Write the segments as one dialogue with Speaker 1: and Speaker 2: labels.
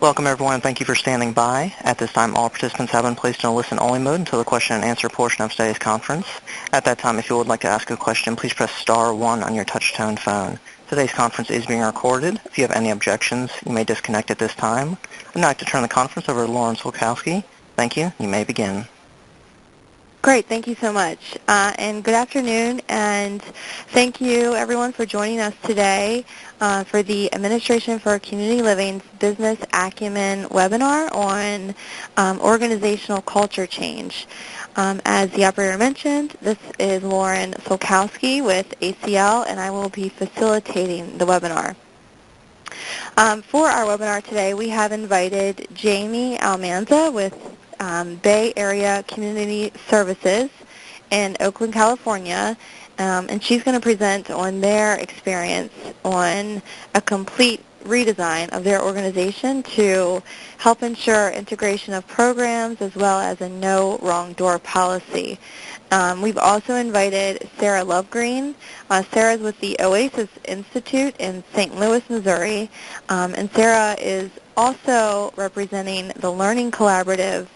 Speaker 1: Welcome everyone, and thank you for standing by. At this time, all participants have been placed in a listen-only mode until the question and answer portion of today's conference. At that time, if you would like to ask a question, please press star 1 on your touch-tone phone. Today's conference is being recorded. If you have any objections, you may disconnect at this time. I'd now like to turn the conference over to Lauren Solkowski. Thank you. You may begin.
Speaker 2: Great, thank you so much. And good afternoon, and thank you everyone for joining us today for the Administration for Community Living's Business Acumen webinar on organizational culture change. As the operator mentioned, this is Lauren Solkowski with ACL, and I will be facilitating the webinar. For our webinar today, we have invited Jamie Almanza with Bay Area Community Services in Oakland, California, and she's going to present on their experience on a complete redesign of their organization to help ensure integration of programs as well as a no wrong door policy. We've also invited Sarah Lovegreen. Sarah's with the Oasis Institute in St. Louis, Missouri, and Sarah is also representing the Learning Collaborative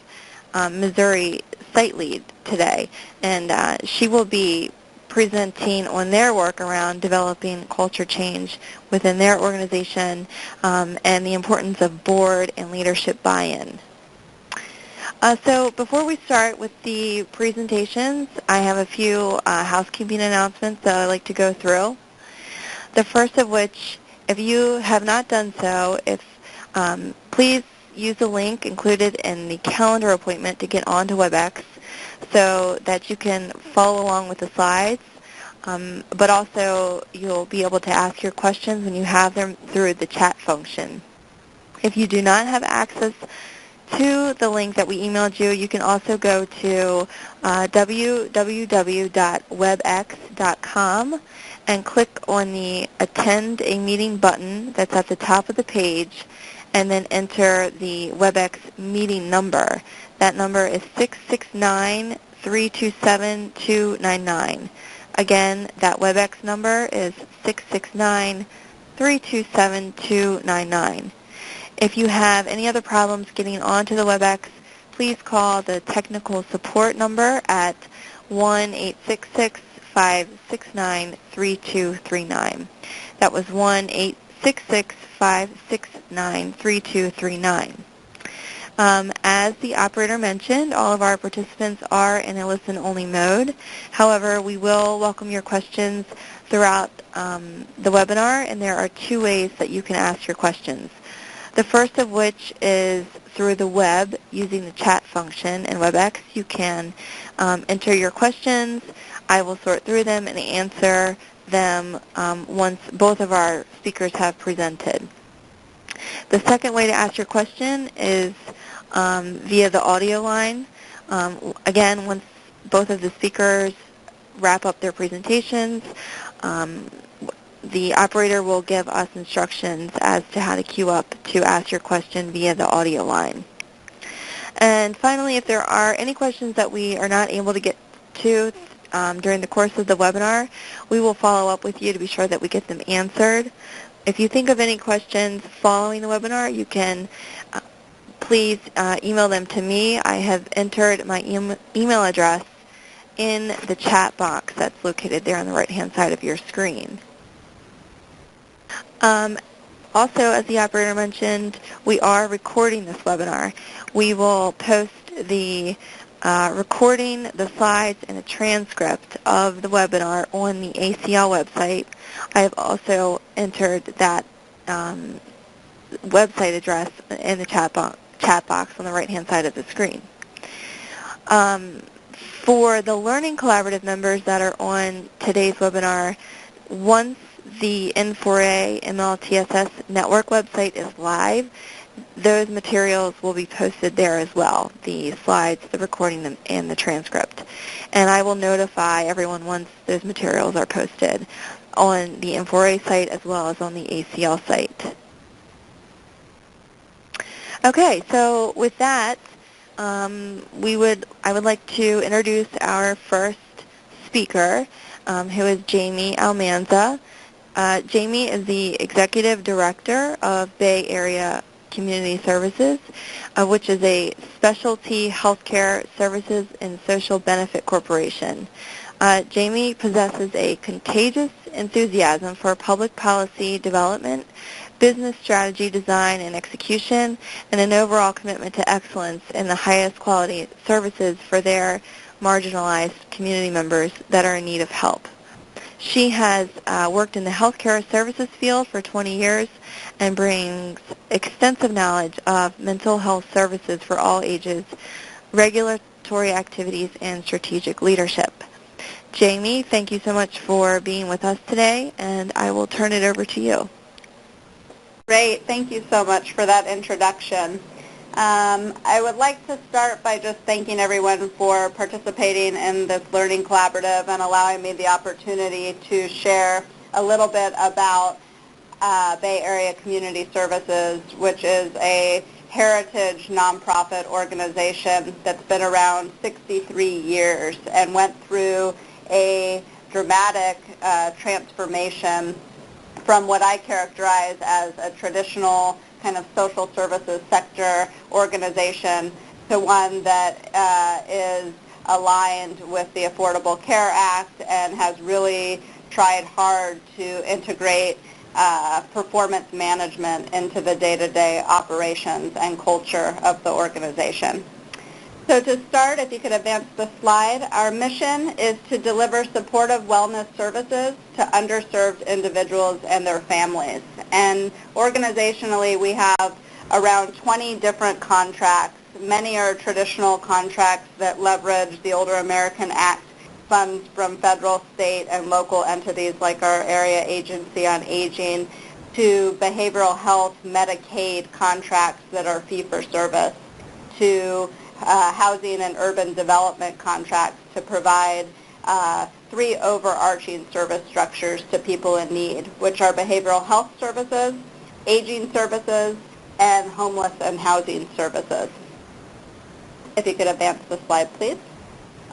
Speaker 2: Missouri site lead today, and she will be presenting on their work around developing culture change within their organization and the importance of board and leadership buy-in. So before we start with the presentations, I have a few housekeeping announcements that I'd like to go through. The first of which, if you have not done so, please use the link included in the calendar appointment to get onto WebEx so that you can follow along with the slides, but also you'll be able to ask your questions when you have them through the chat function. If you do not have access to the link that we emailed you, you can also go to www.webex.com and click on the Attend a Meeting button that's at the top of the page, and then enter the WebEx meeting number. That number is 669-327-299. Again, that WebEx number is 669-327-299. If you have any other problems getting onto the WebEx, please call the technical support number at 1-866-569-3239. That was 1-866-569-3239. As the operator mentioned, all of our participants are in a listen-only mode. However, we will welcome your questions throughout the webinar, and there are two ways that you can ask your questions. The first of which is through the web using the chat function in WebEx. You can enter your questions. I will sort through them and answer them once both of our speakers have presented. The second way to ask your question is via the audio line. Again, once both of the speakers wrap up their presentations, the operator will give us instructions as to how to queue up to ask your question via the audio line. And finally, if there are any questions that we are not able to get to during the course of the webinar, we will follow up with you to be sure that we get them answered. If you think of any questions following the webinar, you can please email them to me. I have entered my email address in the chat box that's located there on the right-hand side of your screen. Also, as the operator mentioned, we are recording this webinar. We will post the recording, the slides, and a transcript of the webinar on the ACL website. I have also entered that website address in the chat box on the right-hand side of the screen. For the Learning Collaborative members that are on today's webinar, once the N4A MLTSS network website is live, those materials will be posted there as well, the slides, the recording, and the transcript. And I will notify everyone once those materials are posted on the N4A site as well as on the ACL site. Okay, so with that, I would like to introduce our first speaker, who is Jamie Almanza. Jamie is the Executive Director of Bay Area Community Services, which is a specialty healthcare services and social benefit corporation. Jamie possesses a contagious enthusiasm for public policy development, business strategy design and execution, and an overall commitment to excellence in the highest quality services for their marginalized community members that are in need of help. She has worked in the healthcare services field for 20 years and brings extensive knowledge of mental health services for all ages, regulatory activities, and strategic leadership. Jamie, thank you so much for being with us today, and I will turn it over to you.
Speaker 3: Great. Thank you so much for that introduction. I would like to start by just thanking everyone for participating in this learning collaborative and allowing me the opportunity to share a little bit about Bay Area Community Services, which is a heritage nonprofit organization that's been around 63 years and went through a dramatic transformation from what I characterize as a traditional kind of social services sector organization to one that is aligned with the Affordable Care Act and has really tried hard to integrate performance management into the day-to-day operations and culture of the organization. So to start, if you could advance the slide, our mission is to deliver supportive wellness services to underserved individuals and their families. And organizationally, we have around 20 different contracts. Many are traditional contracts that leverage the Older American Act funds from federal, state, and local entities like our Area Agency on Aging to behavioral health Medicaid contracts that are fee-for-service to housing and urban development contracts to provide three overarching service structures to people in need, which are behavioral health services, aging services, and homeless and housing services. If you could advance the slide, please.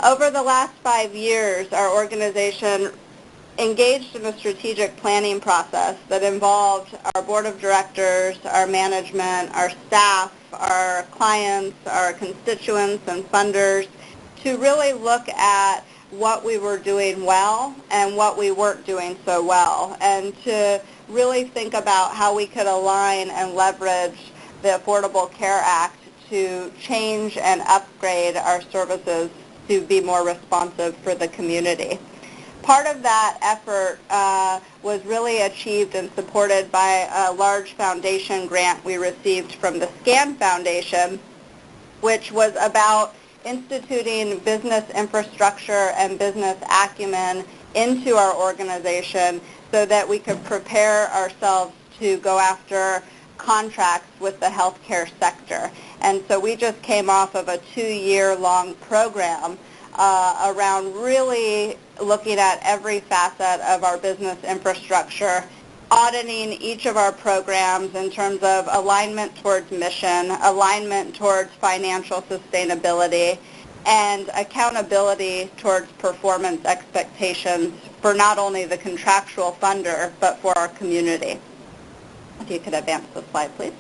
Speaker 3: Over the last 5 years, our organization engaged in a strategic planning process that involved our board of directors, our management, our staff, our clients, our constituents and funders to really look at what we were doing well and what we weren't doing so well, and to really think about how we could align and leverage the Affordable Care Act to change and upgrade our services to be more responsive for the community. Part of that effort was really achieved and supported by a large foundation grant we received from the SCAN Foundation, which was about instituting business infrastructure and business acumen into our organization so that we could prepare ourselves to go after contracts with the healthcare sector. And so we just came off of a 2-year-long program around really looking at every facet of our business infrastructure, auditing each of our programs in terms of alignment towards mission, alignment towards financial sustainability, and accountability towards performance expectations for not only the contractual funder, but for our community. If you could advance the slide, please.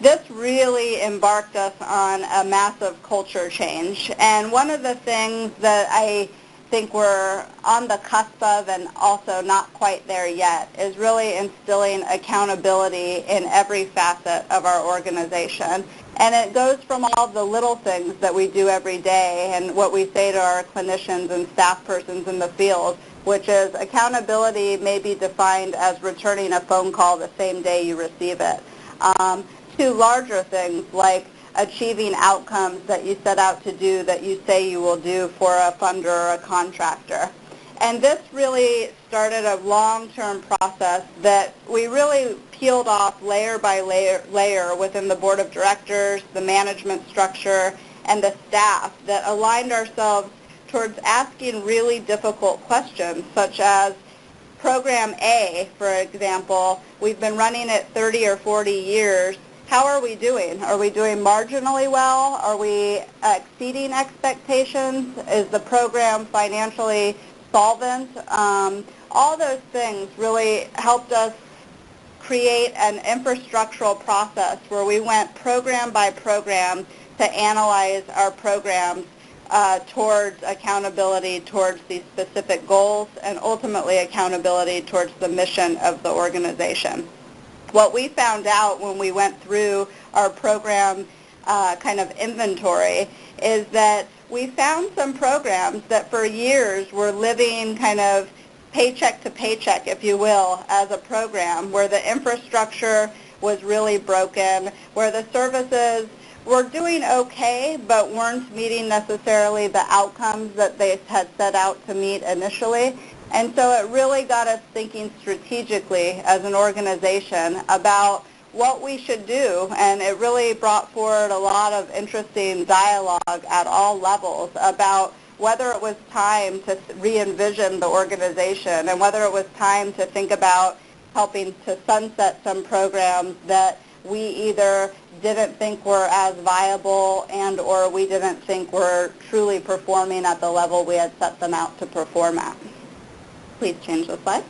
Speaker 3: This really embarked us on a massive culture change, and one of the things that I think we're on the cusp of and also not quite there yet is really instilling accountability in every facet of our organization. And it goes from all the little things that we do every day and what we say to our clinicians and staff persons in the field, which is accountability may be defined as returning a phone call the same day you receive it, to larger things like achieving outcomes that you set out to do that you say you will do for a funder or a contractor. And this really started a long-term process that we really peeled off layer by layer within the board of directors, the management structure, and the staff that aligned ourselves towards asking really difficult questions, such as Program A, for example, we've been running it 30 or 40 years. How are we doing? Are we doing marginally well? Are we exceeding expectations? Is the program financially solvent? All those things really helped us create an infrastructural process where we went program by program to analyze our programs towards accountability towards these specific goals and ultimately accountability towards the mission of the organization. What we found out when we went through our program kind of inventory is that we found some programs that for years were living kind of paycheck to paycheck, if you will, as a program, where the infrastructure was really broken, where the services were doing okay but weren't meeting necessarily the outcomes that they had set out to meet initially. And so it really got us thinking strategically as an organization about what we should do, and it really brought forward a lot of interesting dialogue at all levels about whether it was time to re-envision the organization and whether it was time to think about helping to sunset some programs that we either didn't think were as viable and or we didn't think were truly performing at the level we had set them out to perform at. Please change the slide.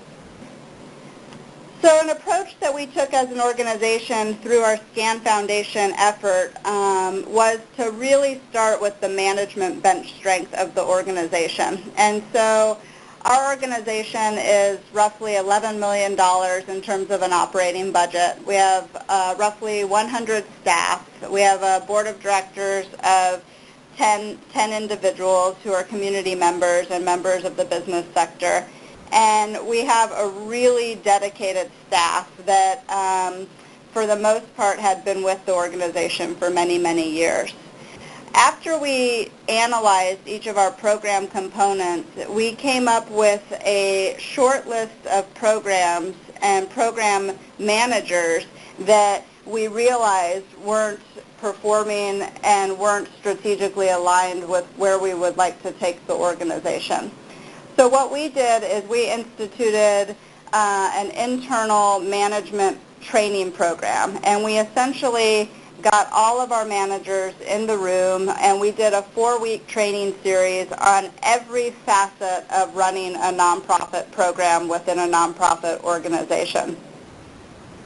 Speaker 3: So an approach that we took as an organization through our SCAN Foundation effort was to really start with the management bench strength of the organization. And so our organization is roughly $11 million in terms of an operating budget. We have roughly 100 staff. We have a board of directors of 10 individuals who are community members and members of the business sector. And we have a really dedicated staff that, for the most part, had been with the organization for many, many years. After we analyzed each of our program components, we came up with a short list of programs and program managers that we realized weren't performing and weren't strategically aligned with where we would like to take the organization. So what we did is we instituted an internal management training program, and we essentially got all of our managers in the room, and we did a 4-week training series on every facet of running a nonprofit program within a nonprofit organization.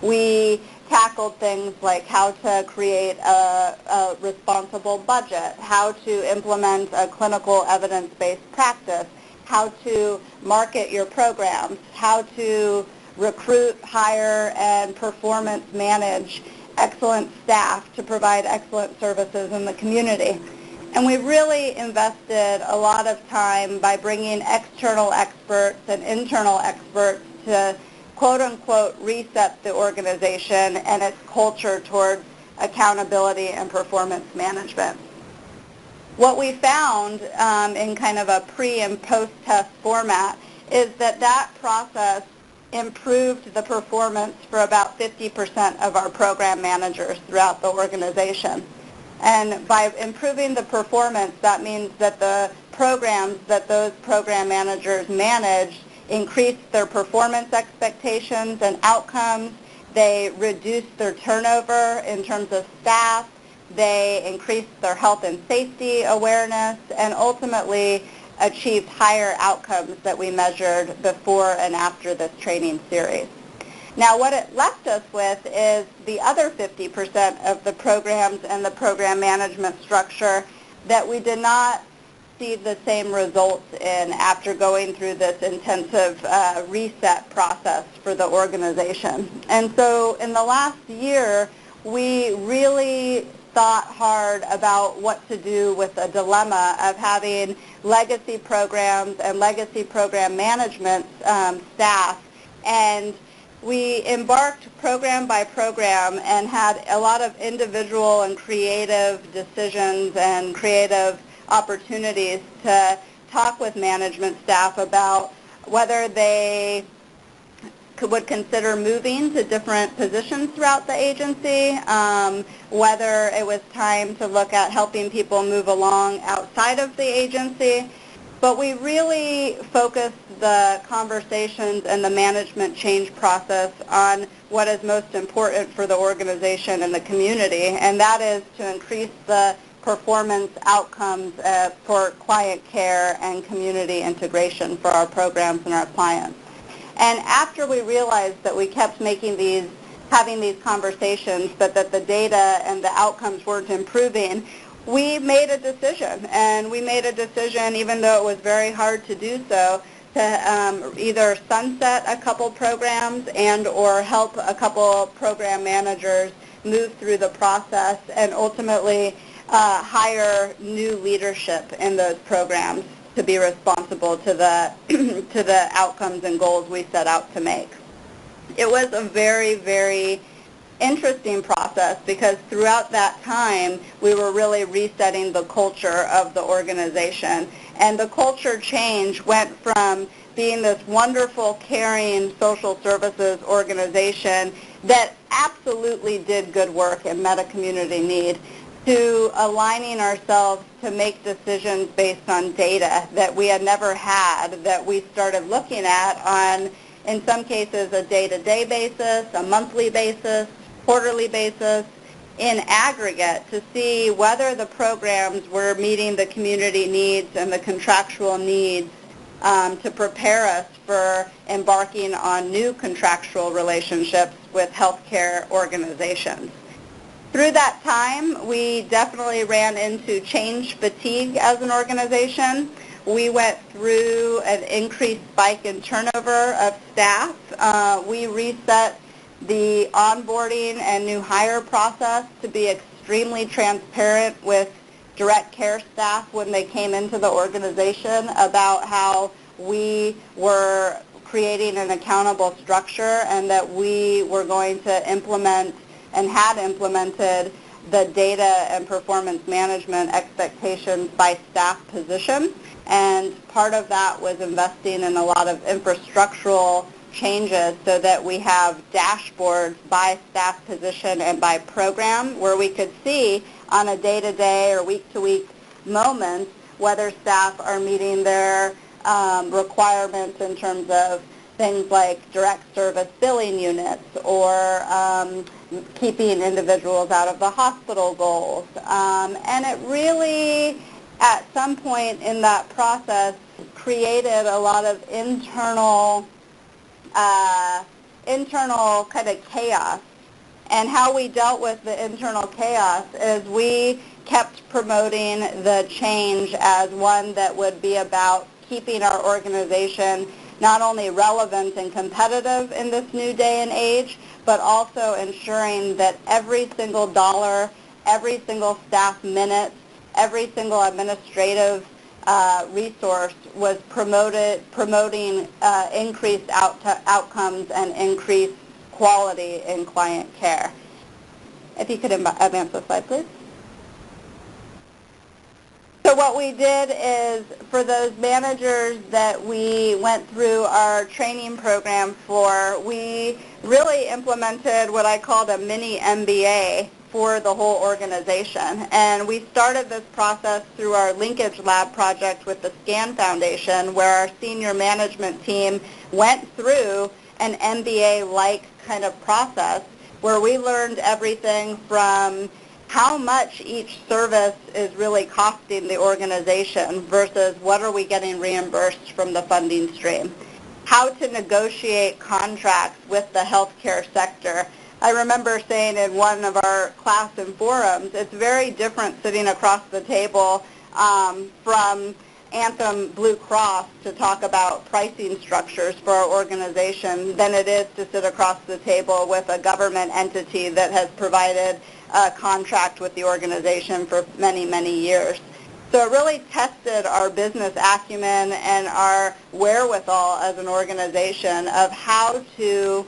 Speaker 3: We tackled things like how to create a responsible budget, how to implement a clinical evidence-based practice, how to market your programs, how to recruit, hire, and performance manage excellent staff to provide excellent services in the community. And we really invested a lot of time by bringing external experts and internal experts to quote-unquote reset the organization and its culture towards accountability and performance management. What we found in kind of a pre- and post-test format is that that process improved the performance for about 50% of our program managers throughout the organization. And by improving the performance, that means that the programs that those program managers manage increased their performance expectations and outcomes. They reduced their turnover in terms of staff. They increased their health and safety awareness and ultimately achieved higher outcomes that we measured before and after this training series. Now what it left us with is the other 50% of the programs and the program management structure that we did not see the same results in after going through this intensive reset process for the organization. And so in the last year, we really thought hard about what to do with the dilemma of having legacy programs and legacy program management staff. And we embarked program by program and had a lot of individual and creative decisions and creative opportunities to talk with management staff about whether they would consider moving to different positions throughout the agency, whether it was time to look at helping people move along outside of the agency. But we really focused the conversations and the management change process on what is most important for the organization and the community, and that is to increase the performance outcomes for client care and community integration for our programs and our clients. And after we realized that we kept having these conversations, but that the data and the outcomes weren't improving, we made a decision. And we made a decision, even though it was very hard to do so, to either sunset a couple programs and or help a couple program managers move through the process and ultimately hire new leadership in those programs to be responsible to the to the outcomes and goals we set out to make. It was a very, very interesting process because throughout that time we were really resetting the culture of the organization. And the culture change went from being this wonderful, caring social services organization that absolutely did good work and met a community need to aligning ourselves to make decisions based on data that we had never had, that we started looking at on, in some cases, a day-to-day basis, a monthly basis, quarterly basis, in aggregate to see whether the programs were meeting the community needs and the contractual needs to prepare us for embarking on new contractual relationships with healthcare organizations. Through that time, we definitely ran into change fatigue as an organization. We went through an increased spike in turnover of staff. We reset the onboarding and new hire process to be extremely transparent with direct care staff when they came into the organization about how we were creating an accountable structure and that we were going to implement and had implemented the data and performance management expectations by staff position. And part of that was investing in a lot of infrastructural changes so that we have dashboards by staff position and by program where we could see on a day-to-day or week-to-week moments whether staff are meeting their requirements in terms of things like direct service billing units or keeping individuals out of the hospital goals. And it really, at some point in that process, created a lot of internal kind of chaos. And how we dealt with the internal chaos is we kept promoting the change as one that would be about keeping our organization not only relevant and competitive in this new day and age, but also ensuring that every single dollar, every single staff minute, every single administrative resource was promoting increased outcomes and increased quality in client care. If you could advance the slide, please. So what we did is, for those managers that we went through our training program for, we really implemented what I called a MiniMBA for the whole organization. And we started this process through our Linkage Lab project with the SCAN Foundation, where our senior management team went through an MBA-like kind of process where we learned everything from how much each service is really costing the organization versus what are we getting reimbursed from the funding stream, how to negotiate contracts with the healthcare sector. I remember saying in one of our class and forums, it's very different sitting across the table from Anthem Blue Cross to talk about pricing structures for our organization than it is to sit across the table with a government entity that has provided a contract with the organization for many, many years. So it really tested our business acumen and our wherewithal as an organization of how to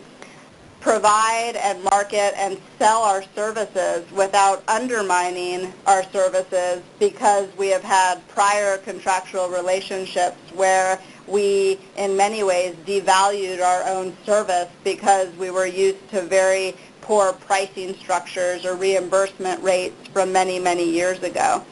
Speaker 3: provide and market and sell our services without undermining our services, because we have had prior contractual relationships where we in many ways devalued our own service because we were used to very poor pricing structures or reimbursement rates from many, many years ago.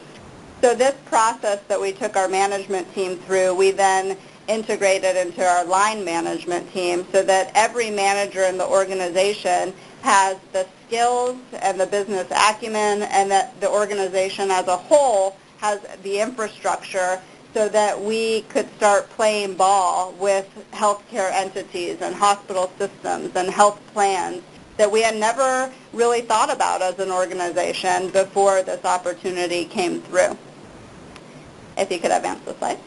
Speaker 3: So this process that we took our management team through, we then integrated into our line management team so that every manager in the organization has the skills and the business acumen, and that the organization as a whole has the infrastructure so that we could start playing ball with healthcare entities and hospital systems and health plans that we had never really thought about as an organization before this opportunity came through. If you could advance the slide.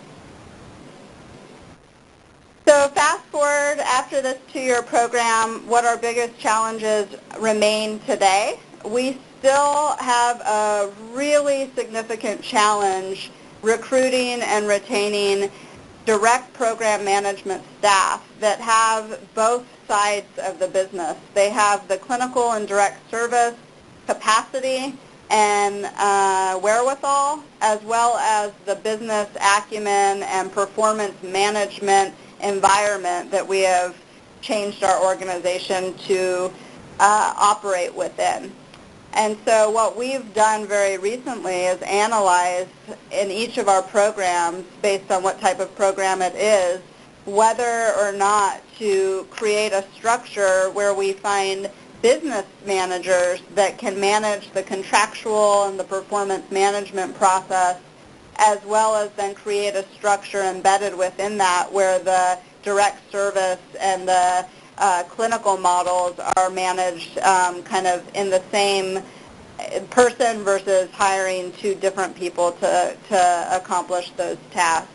Speaker 3: So fast forward after this 2-year program, what our biggest challenges remain today. We still have a really significant challenge recruiting and retaining direct program management staff that have both sides of the business. They have the clinical and direct service capacity and wherewithal, as well as the business acumen and performance management environment that we have changed our organization to operate within. And so what we've done very recently is analyze in each of our programs, based on what type of program it is, whether or not to create a structure where we find business managers that can manage the contractual and the performance management process, as well as then create a structure embedded within that where the direct service and the clinical models are managed kind of in the same person versus hiring 2 different people to accomplish those tasks.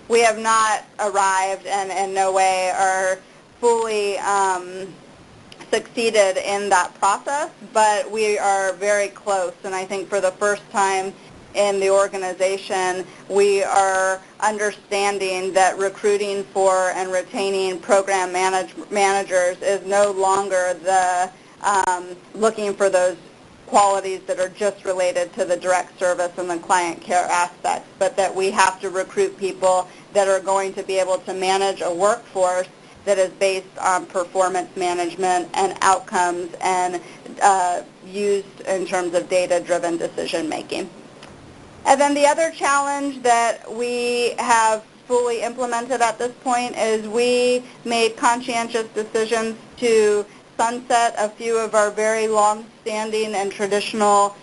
Speaker 3: We have not arrived and in no way are fully succeeded in that process, but we are very close, and I think for the first time in the organization, we are understanding that recruiting for and retaining program managers is no longer the looking for those qualities that are just related to the direct service and the client care aspects, but that we have to recruit people that are going to be able to manage a workforce that is based on performance management and outcomes and used in terms of data-driven decision making. And then the other challenge that we have fully implemented at this point is we made conscientious decisions to sunset a few of our very long-standing and traditional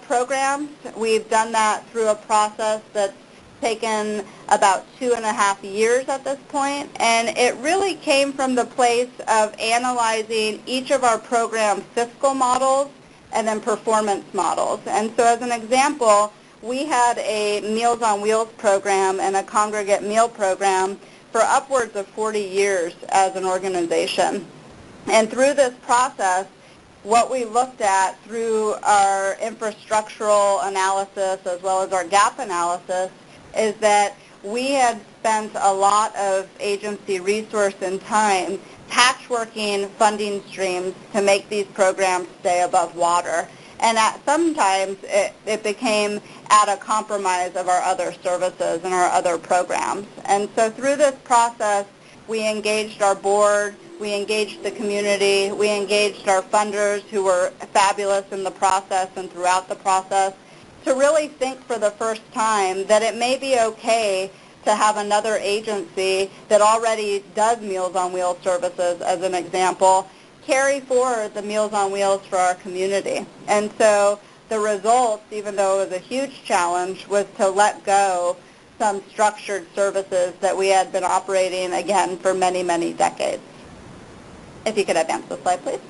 Speaker 3: programs. We've done that through a process that's taken about 2.5 years at this point, and it really came from the place of analyzing each of our program fiscal models and then performance models. And so as an example, we had a Meals on Wheels program and a congregate meal program for upwards of 40 years as an organization. And through this process, what we looked at through our infrastructural analysis as well as our gap analysis is that we had spent a lot of agency resource and time patchworking funding streams to make these programs stay above water. And sometimes it became at a compromise of our other services and our other programs. And so through this process, we engaged our board, we engaged the community, we engaged our funders who were fabulous in the process and throughout the process to really think for the first time that it may be okay to have another agency that already does Meals on Wheels services, as an example, carry forward the Meals on Wheels for our community. And so the results, even though it was a huge challenge, was to let go some structured services that we had been operating, again, for many, many decades. If you could advance the slide, please.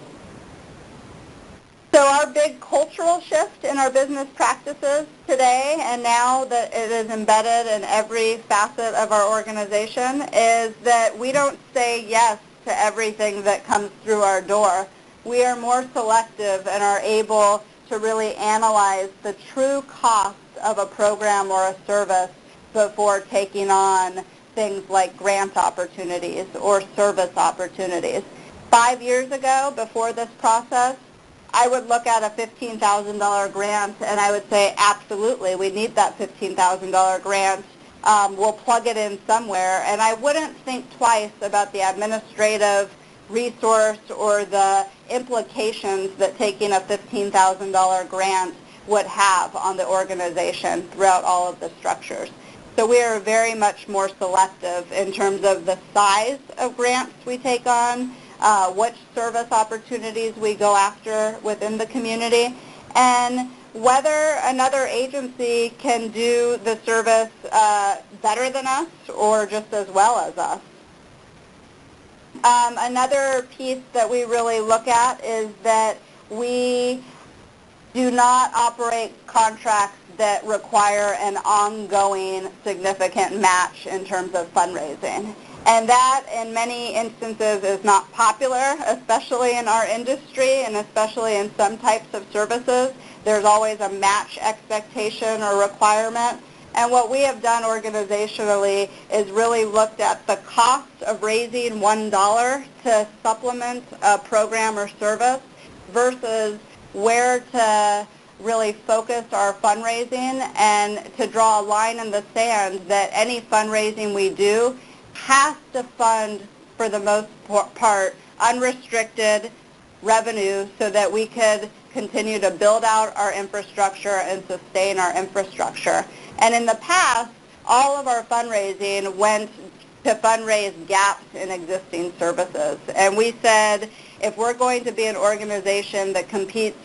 Speaker 3: So our big cultural shift in our business practices today, and now that it is embedded in every facet of our organization, is that we don't say yes to everything that comes through our door. We are more selective and are able to really analyze the true cost of a program or a service before taking on things like grant opportunities or service opportunities. 5 years ago, before this process, I would look at a $15,000 grant and I would say, absolutely, we need that $15,000 grant. We'll plug it in somewhere. And I wouldn't think twice about the administrative resource or the implications that taking a $15,000 grant would have on the organization throughout all of the structures. So we are very much more selective in terms of the size of grants we take on, which service opportunities we go after within the community. And whether another agency can do the service better than us or just as well as us. Another piece that we really look at is that we do not operate contracts that require an ongoing significant match in terms of fundraising. And that, in many instances, is not popular, especially in our industry and especially in some types of services. There's always a match expectation or requirement. And what we have done organizationally is really looked at the cost of raising $1 to supplement a program or service versus where to really focus our fundraising and to draw a line in the sand that any fundraising we do has to fund, for the most part, unrestricted revenue so that we could continue to build out our infrastructure and sustain our infrastructure. And in the past, all of our fundraising went to fundraise gaps in existing services. And we said, if we're going to be an organization that competes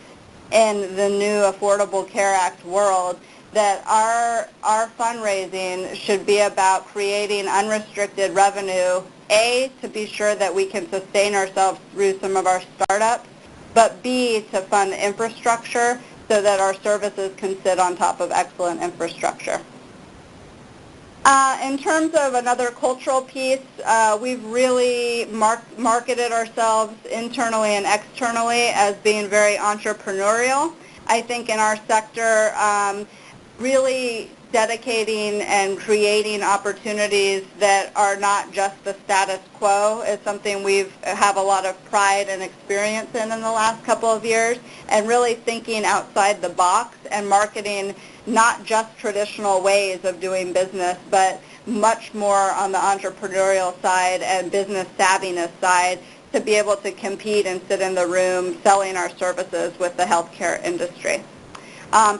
Speaker 3: in the new Affordable Care Act world, that our fundraising should be about creating unrestricted revenue, A, to be sure that we can sustain ourselves through some of our startups, but B, to fund infrastructure so that our services can sit on top of excellent infrastructure. In terms of another cultural piece, we've really marketed ourselves internally and externally as being very entrepreneurial. I think in our sector, really dedicating and creating opportunities that are not just the status quo is something we have a lot of pride and experience in the last couple of years, and really thinking outside the box and marketing not just traditional ways of doing business, but much more on the entrepreneurial side and business savviness side to be able to compete and sit in the room selling our services with the healthcare industry.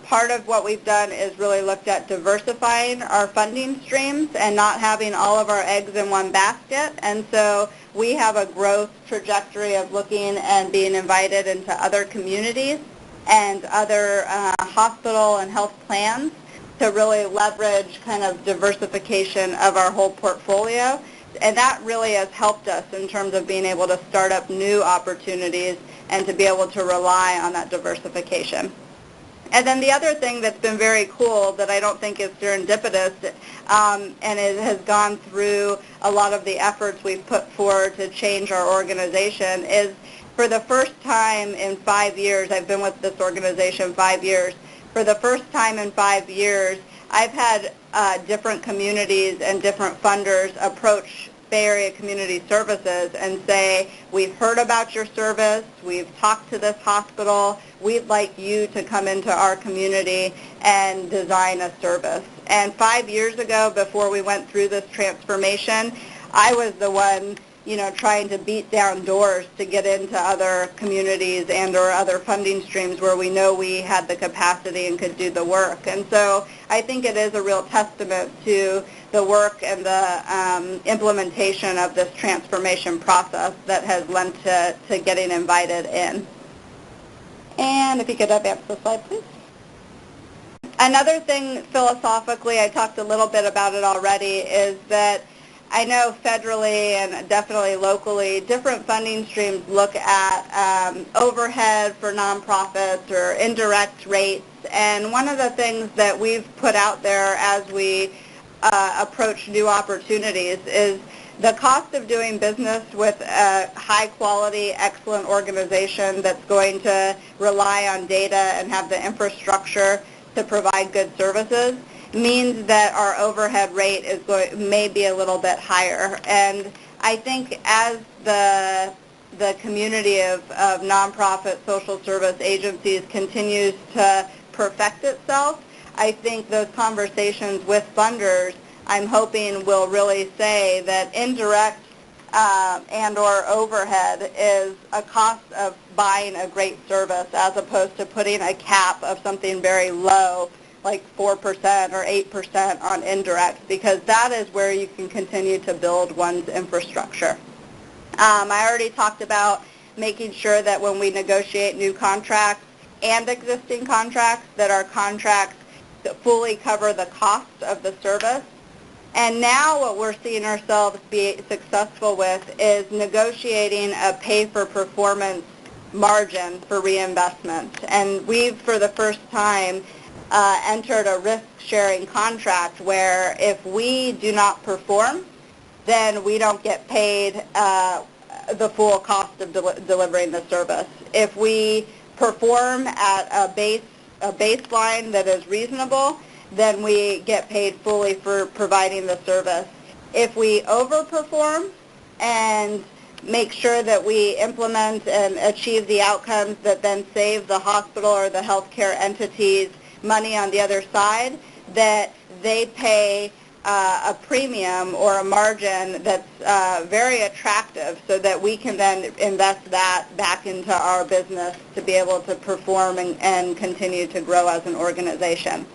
Speaker 3: Part of what we've done is really looked at diversifying our funding streams and not having all of our eggs in one basket. And so we have a growth trajectory of looking and being invited into other communities and other hospital and health plans to really leverage kind of diversification of our whole portfolio. And that really has helped us in terms of being able to start up new opportunities and to be able to rely on that diversification. And then the other thing that's been very cool that I don't think is serendipitous, and it has gone through a lot of the efforts we've put forward to change our organization, is for the first time in 5 years, I've been with this organization 5 years, for the first time in 5 years, I've had different communities and different funders approach Bay Area Community Services and say, we've heard about your service, we've talked to this hospital, we'd like you to come into our community and design a service. And 5 years ago, before we went through this transformation, I was the one, trying to beat down doors to get into other communities and or other funding streams where we know we had the capacity and could do the work. And so I think it is a real testament to the work and the implementation of this transformation process that has lent to getting invited in. And if you could advance the slide, please. Another thing philosophically, I talked a little bit about it already, is that I know federally and definitely locally, different funding streams look at overhead for nonprofits or indirect rates. And one of the things that we've put out there as we approach new opportunities is the cost of doing business with a high-quality, excellent organization that's going to rely on data and have the infrastructure to provide good services means that our overhead rate may be a little bit higher. And I think as the community of nonprofit social service agencies continues to perfect itself, I think those conversations with funders, I'm hoping, will really say that indirect and or overhead is a cost of buying a great service as opposed to putting a cap of something very low like 4% or 8% on indirect, because that is where you can continue to build one's infrastructure. I already talked about making sure that when we negotiate new contracts and existing contracts that are contracts that fully cover the cost of the service. And now what we're seeing ourselves be successful with is negotiating a pay-for-performance margin for reinvestment. And we've, for the first time, entered a risk-sharing contract where if we do not perform, then we don't get paid the full cost of delivering the service. If we perform at a baseline that is reasonable, then we get paid fully for providing the service. If we overperform and make sure that we implement and achieve the outcomes that then save the hospital or the healthcare entities money on the other side, that they pay a premium or a margin that's very attractive so that we can then invest that back into our business to be able to perform and continue to grow as an organization.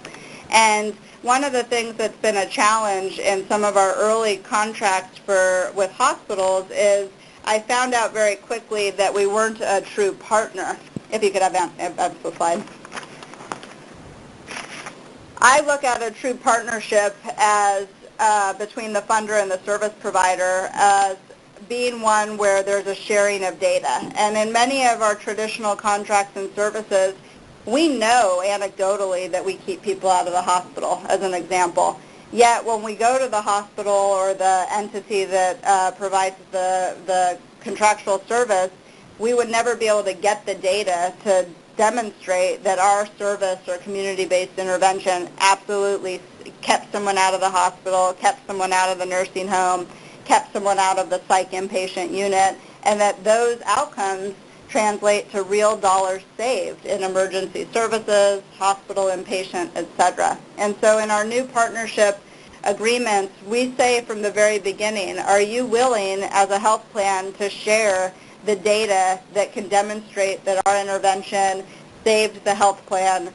Speaker 3: And one of the things that's been a challenge in some of our early contracts with hospitals is I found out very quickly that we weren't a true partner. If you could advance the slide. I look at a true partnership as between the funder and the service provider as being one where there's a sharing of data. And in many of our traditional contracts and services, we know anecdotally that we keep people out of the hospital, as an example. Yet when we go to the hospital or the entity that provides the contractual service, we would never be able to get the data to demonstrate that our service or community-based intervention absolutely kept someone out of the hospital, kept someone out of the nursing home, kept someone out of the psych inpatient unit, and that those outcomes translate to real dollars saved in emergency services, hospital inpatient, etc. And so in our new partnership agreements, we say from the very beginning, are you willing as a health plan to share the data that can demonstrate that our intervention saved the health plan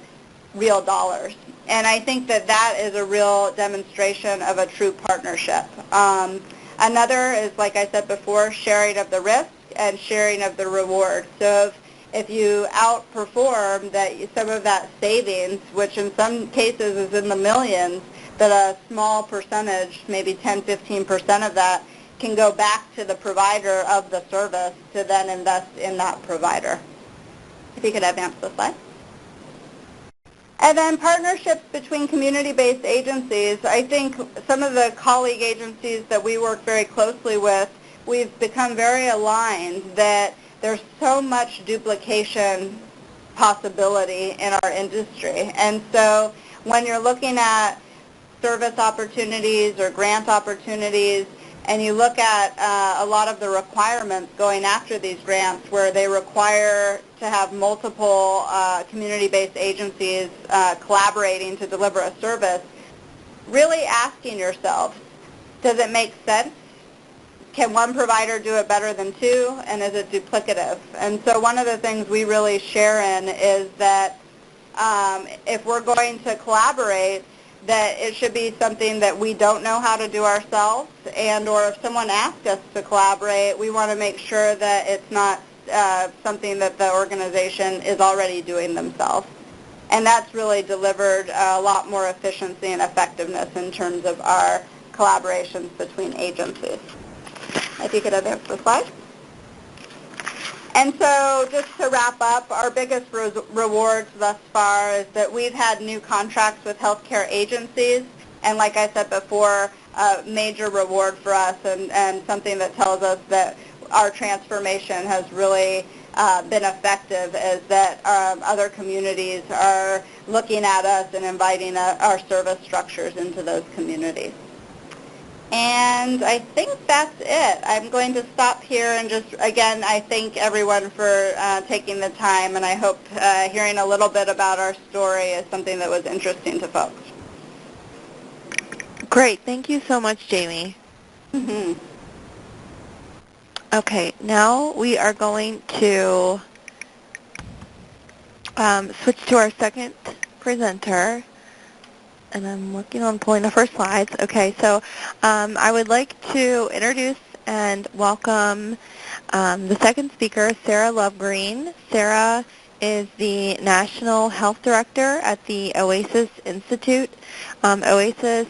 Speaker 3: real dollars? And I think that that is a real demonstration of a true partnership. Another is, like I said before, sharing of the risk and sharing of the reward. So if you outperform some of that savings, which in some cases is in the millions, but a small percentage, maybe 10-15% of that, can go back to the provider of the service to then invest in that provider. If you could advance the slide. And then partnerships between community-based agencies. I think some of the colleague agencies that we work very closely with, we've become very aligned that there's so much duplication possibility in our industry. And so when you're looking at service opportunities or grant opportunities, and you look at a lot of the requirements going after these grants where they require to have multiple community-based agencies collaborating to deliver a service, really asking yourself, does it make sense? Can one provider do it better than two, and is it duplicative? And so one of the things we really share in is that if we're going to collaborate, that it should be something that we don't know how to do ourselves, and or if someone asks us to collaborate, we want to make sure that it's not something that the organization is already doing themselves. And that's really delivered a lot more efficiency and effectiveness in terms of our collaborations between agencies. If you could advance the slide. And so just to wrap up, our biggest rewards thus far is that we've had new contracts with healthcare agencies, and like I said before, a major reward for us and something that tells us that our transformation has really been effective is that other communities are looking at us and inviting our service structures into those communities. And I think that's it. I'm going to stop here and just, again, I thank everyone for taking the time, and I hope hearing a little bit about our story is something that was interesting to folks.
Speaker 2: Great. Thank you so much, Jamie.
Speaker 3: Mm-hmm.
Speaker 2: Okay, now we are going to switch to our second presenter. And I'm working on pulling up her slides. Okay, so I would like to introduce and welcome the second speaker, Sarah Lovegreen. Sarah is the National Health Director at the OASIS Institute. OASIS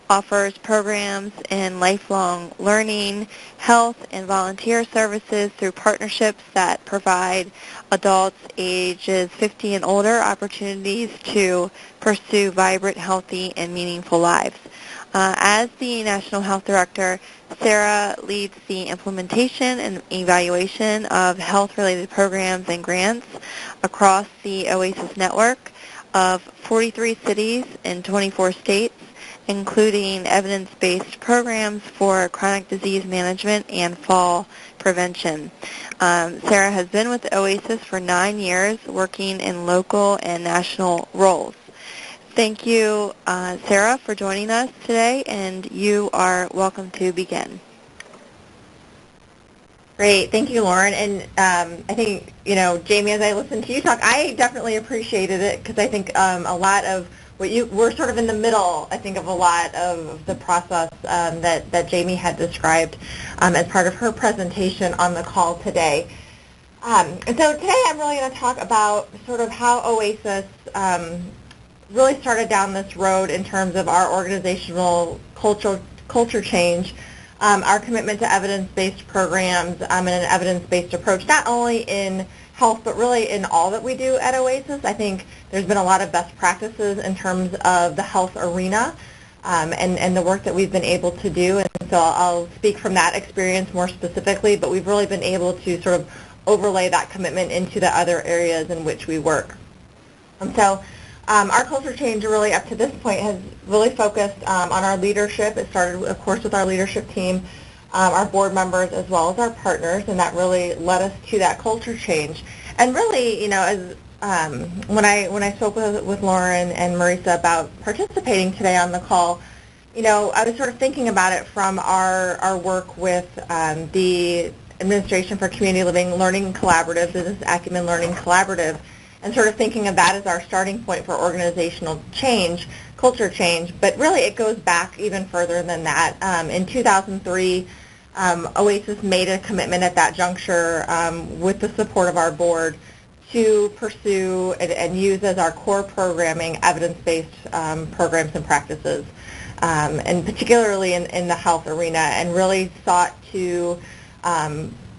Speaker 2: offers programs in lifelong learning, health, and volunteer services through partnerships that provide adults ages 50 and older opportunities to pursue vibrant, healthy, and meaningful lives. As the National Health Director, Sarah leads the implementation and evaluation of health-related programs and grants across the OASIS network of 43 cities in 24 states, including evidence-based programs for chronic disease management and fall prevention. Sarah has been with OASIS for 9 years, working in local and national roles. Thank you, Sarah, for joining us today, and you are welcome to begin.
Speaker 4: Great. Thank you, Lauren. And I think, Jamie, as I listened to you talk, I definitely appreciated it because I think a lot of we're sort of in the middle, I think, of a lot of the process that Jamie had described as part of her presentation on the call today. And so today I'm really going to talk about sort of how OASIS really started down this road in terms of our organizational culture change, our commitment to evidence-based programs and an evidence-based approach, not only in health, but really in all that we do at OASIS. I think there's been a lot of best practices in terms of the health arena and the work that we've been able to do. And so I'll speak from that experience more specifically, but we've really been able to sort of overlay that commitment into the other areas in which we work. And so our culture change really up to this point has really focused on our leadership. It started, of course, with our leadership team, our board members, as well as our partners, and that really led us to that culture change. And really, as when I spoke with Lauren and Marisa about participating today on the call, I was sort of thinking about it from our work with the Administration for Community Living Learning Collaborative, this is Acumen Learning Collaborative, and sort of thinking of that as our starting point for organizational change, culture change. But really it goes back even further than that. In 2003, OASIS made a commitment at that juncture with the support of our board to pursue and use as our core programming evidence-based programs and practices, and particularly in the health arena, and really sought to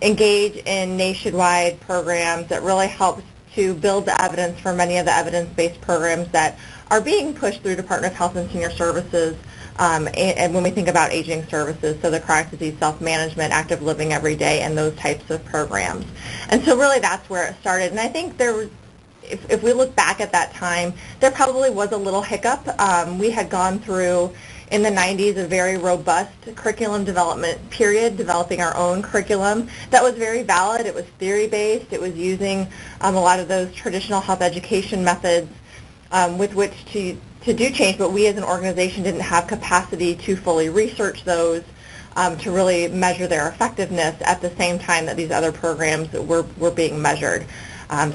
Speaker 4: engage in nationwide programs that really help to build the evidence for many of the evidence-based programs that are being pushed through Department of Health and Senior Services, and when we think about aging services, so the chronic disease self-management, active living every day, and those types of programs. And so really that's where it started. And I think there was, if we look back at that time, there probably was a little hiccup. We had gone through in the 90s a very robust curriculum development period, developing our own curriculum that was very valid. It was theory-based. It was using a lot of those traditional health education methods with which to do change, but we as an organization didn't have capacity to fully research those to really measure their effectiveness at the same time that these other programs were being measured.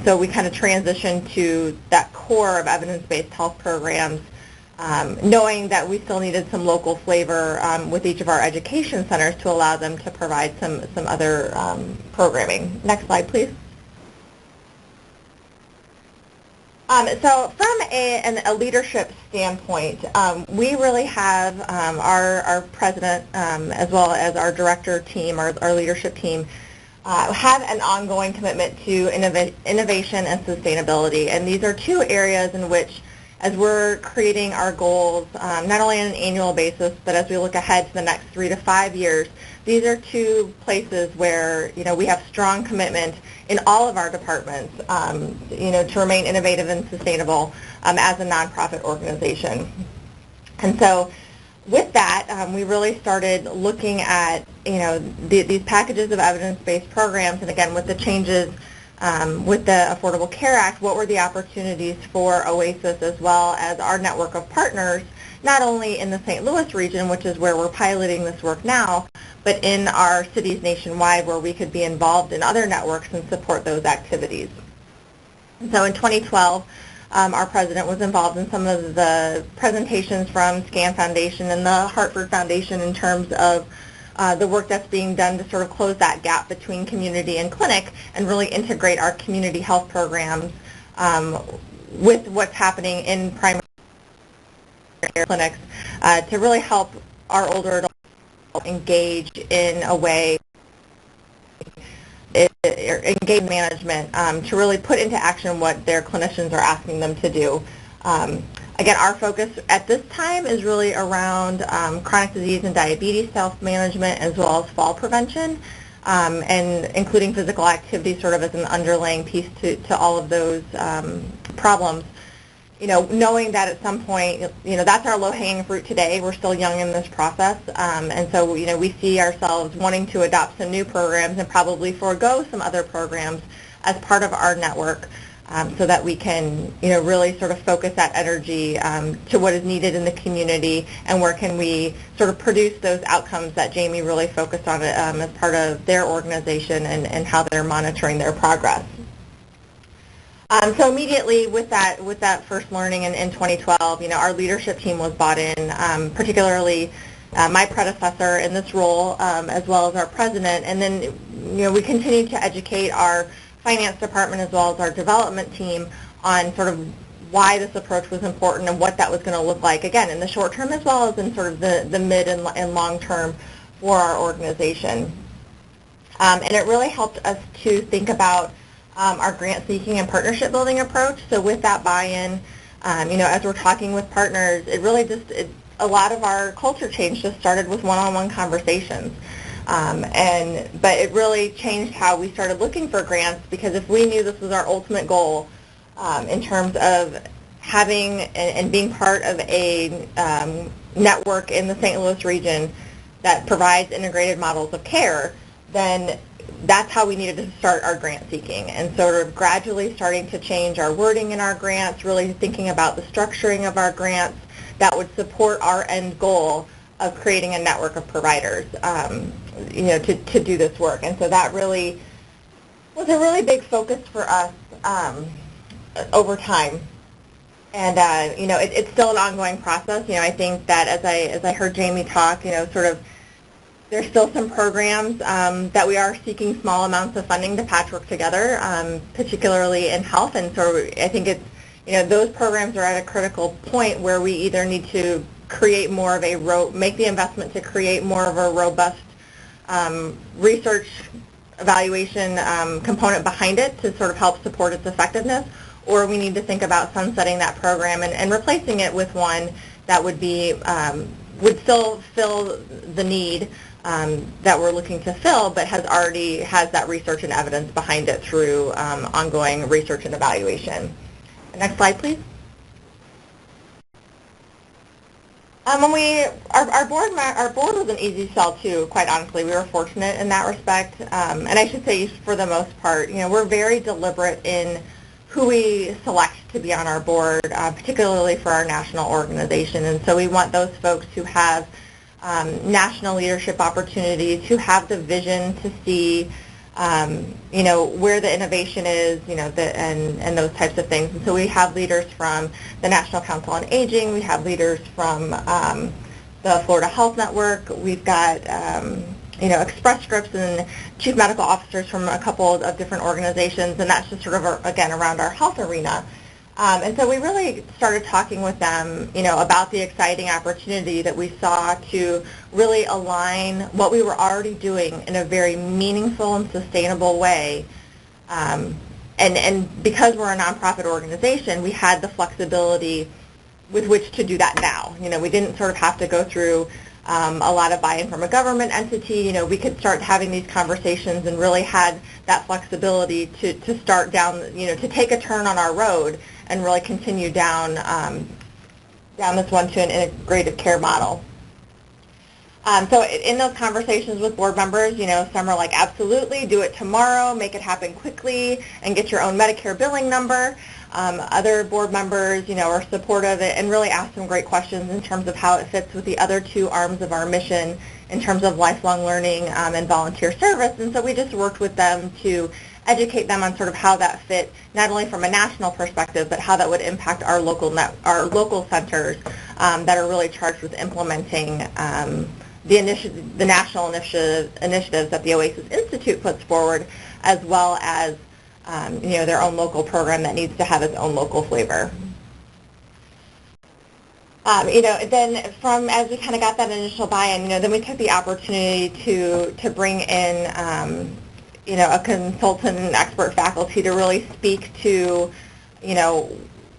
Speaker 4: So we kind of transitioned to that core of evidence-based health programs, knowing that we still needed some local flavor with each of our education centers to allow them to provide some other programming. Next slide, please. So from a leadership standpoint, we really have our president as well as our director team, our leadership team, have an ongoing commitment to innovation and sustainability. And these are two areas in which, as we're creating our goals, not only on an annual basis, but as we look ahead to the next 3 to 5 years, these are two places where, we have strong commitment in all of our departments, to remain innovative and sustainable as a nonprofit organization. And so with that, we really started looking at, these packages of evidence-based programs, and again, with the changes with the Affordable Care Act, what were the opportunities for OASIS as well as our network of partners, not only in the St. Louis region, which is where we're piloting this work now, but in our cities nationwide where we could be involved in other networks and support those activities. And so in 2012, our president was involved in some of the presentations from SCAN Foundation and the Hartford Foundation in terms of the work that's being done to sort of close that gap between community and clinic and really integrate our community health programs with what's happening in primary care clinics to really help our older adults engage in a way, engage management to really put into action what their clinicians are asking them to do. Again, our focus at this time is really around chronic disease and diabetes self-management as well as fall prevention, and including physical activity sort of as an underlying piece to all of those problems. Knowing that at some point, that's our low-hanging fruit today. We're still young in this process, and so, we see ourselves wanting to adopt some new programs and probably forego some other programs as part of our network so that we can, really sort of focus that energy to what is needed in the community and where can we sort of produce those outcomes that Jamie really focused on as part of their organization and how they're monitoring their progress. So immediately with that first learning in 2012, our leadership team was bought in, particularly my predecessor in this role, as well as our president, and then we continued to educate our finance department as well as our development team on sort of why this approach was important and what that was going to look like, again, in the short term as well as in sort of the mid and long term for our organization. And it really helped us to think about our grant-seeking and partnership-building approach. So with that buy-in, as we're talking with partners, it really a lot of our culture change just started with one-on-one conversations. But it really changed how we started looking for grants, because if we knew this was our ultimate goal in terms of having and being part of a network in the St. Louis region that provides integrated models of care, then that's how we needed to start our grant seeking, and sort of gradually starting to change our wording in our grants, really thinking about the structuring of our grants that would support our end goal of creating a network of providers, to do this work. And so that really was a really big focus for us over time. And it's still an ongoing process. I think that as I heard Jamie talk, sort of there's still some programs that we are seeking small amounts of funding to patchwork together, particularly in health. And so I think it's, those programs are at a critical point where we either need to create more of make the investment to create more of a robust research evaluation component behind it to sort of help support its effectiveness, or we need to think about sunsetting that program and replacing it with one that would be would still fill the need that we're looking to fill, but has that research and evidence behind it through ongoing research and evaluation. Next slide, please. Our board was an easy sell too, quite honestly. We were fortunate in that respect, and I should say for the most part, we're very deliberate in who we select to be on our board, particularly for our national organization. And so we want those folks who have national leadership opportunities, who have the vision to see, where the innovation is, and those types of things. And so we have leaders from the National Council on Aging. We have leaders from the Florida Health Network. We've got, Express Scripts and chief medical officers from a couple of different organizations, and that's just sort of, again, around our health arena. And so we really started talking with them, about the exciting opportunity that we saw to really align what we were already doing in a very meaningful and sustainable way. And because we're a nonprofit organization, we had the flexibility with which to do that now. We didn't sort of have to go through a lot of buy-in from a government entity. We could start having these conversations and really had that flexibility to start down, to take a turn on our road and really continue down this one to an integrated care model. So in those conversations with board members, some are like, absolutely, do it tomorrow, make it happen quickly, and get your own Medicare billing number. Other board members, are supportive and really ask some great questions in terms of how it fits with the other two arms of our mission in terms of lifelong learning and volunteer service. And so we just worked with them to educate them on sort of how that fit, not only from a national perspective, but how that would impact our local centers that are really charged with implementing the national initiatives that the Oasis Institute puts forward, as well as their own local program that needs to have its own local flavor. Then as we kind of got that initial buy-in, then we took the opportunity to bring in, a consultant and expert faculty to really speak to,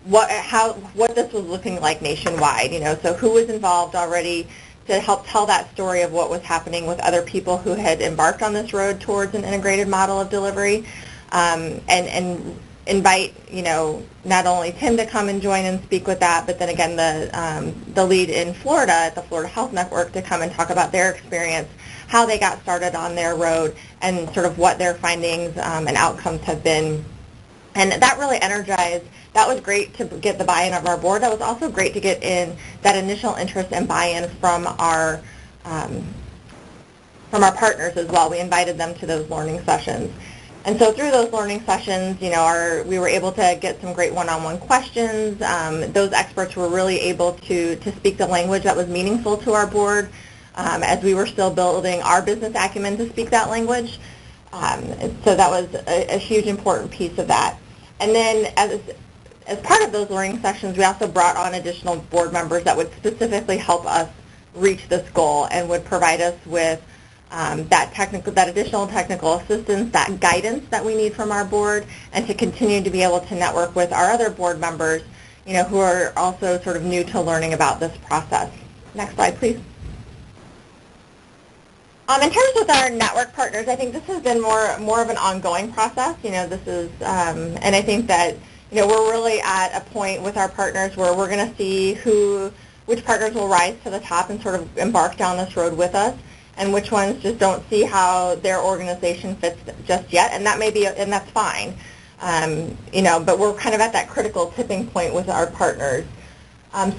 Speaker 4: what this was looking like nationwide. So who was involved already to help tell that story of what was happening with other people who had embarked on this road towards an integrated model of delivery, and invite, not only Tim to come and join and speak with that, but then again the lead in Florida at the Florida Health Network to come and talk about their experience, how they got started on their road, and sort of what their findings and outcomes have been. And that really energized. That was great to get the buy-in of our board. That was also great to get in that initial interest and buy-in from our partners as well. We invited them to those learning sessions. And so through those learning sessions, we were able to get some great one-on-one questions. Those experts were really able to speak the language that was meaningful to our board as we were still building our business acumen to speak that language. So that was a huge important piece of that. And then as part of those learning sessions, we also brought on additional board members that would specifically help us reach this goal and would provide us with that additional technical assistance, that guidance that we need from our board, and to continue to be able to network with our other board members, who are also sort of new to learning about this process. Next slide, please. In terms with our network partners, I think this has been more of an ongoing process. This is, and I think that we're really at a point with our partners where we're going to see which partners will rise to the top and sort of embark down this road with us, and which ones just don't see how their organization fits just yet, and that may be, and that's fine. But we're kind of at that critical tipping point with our partners.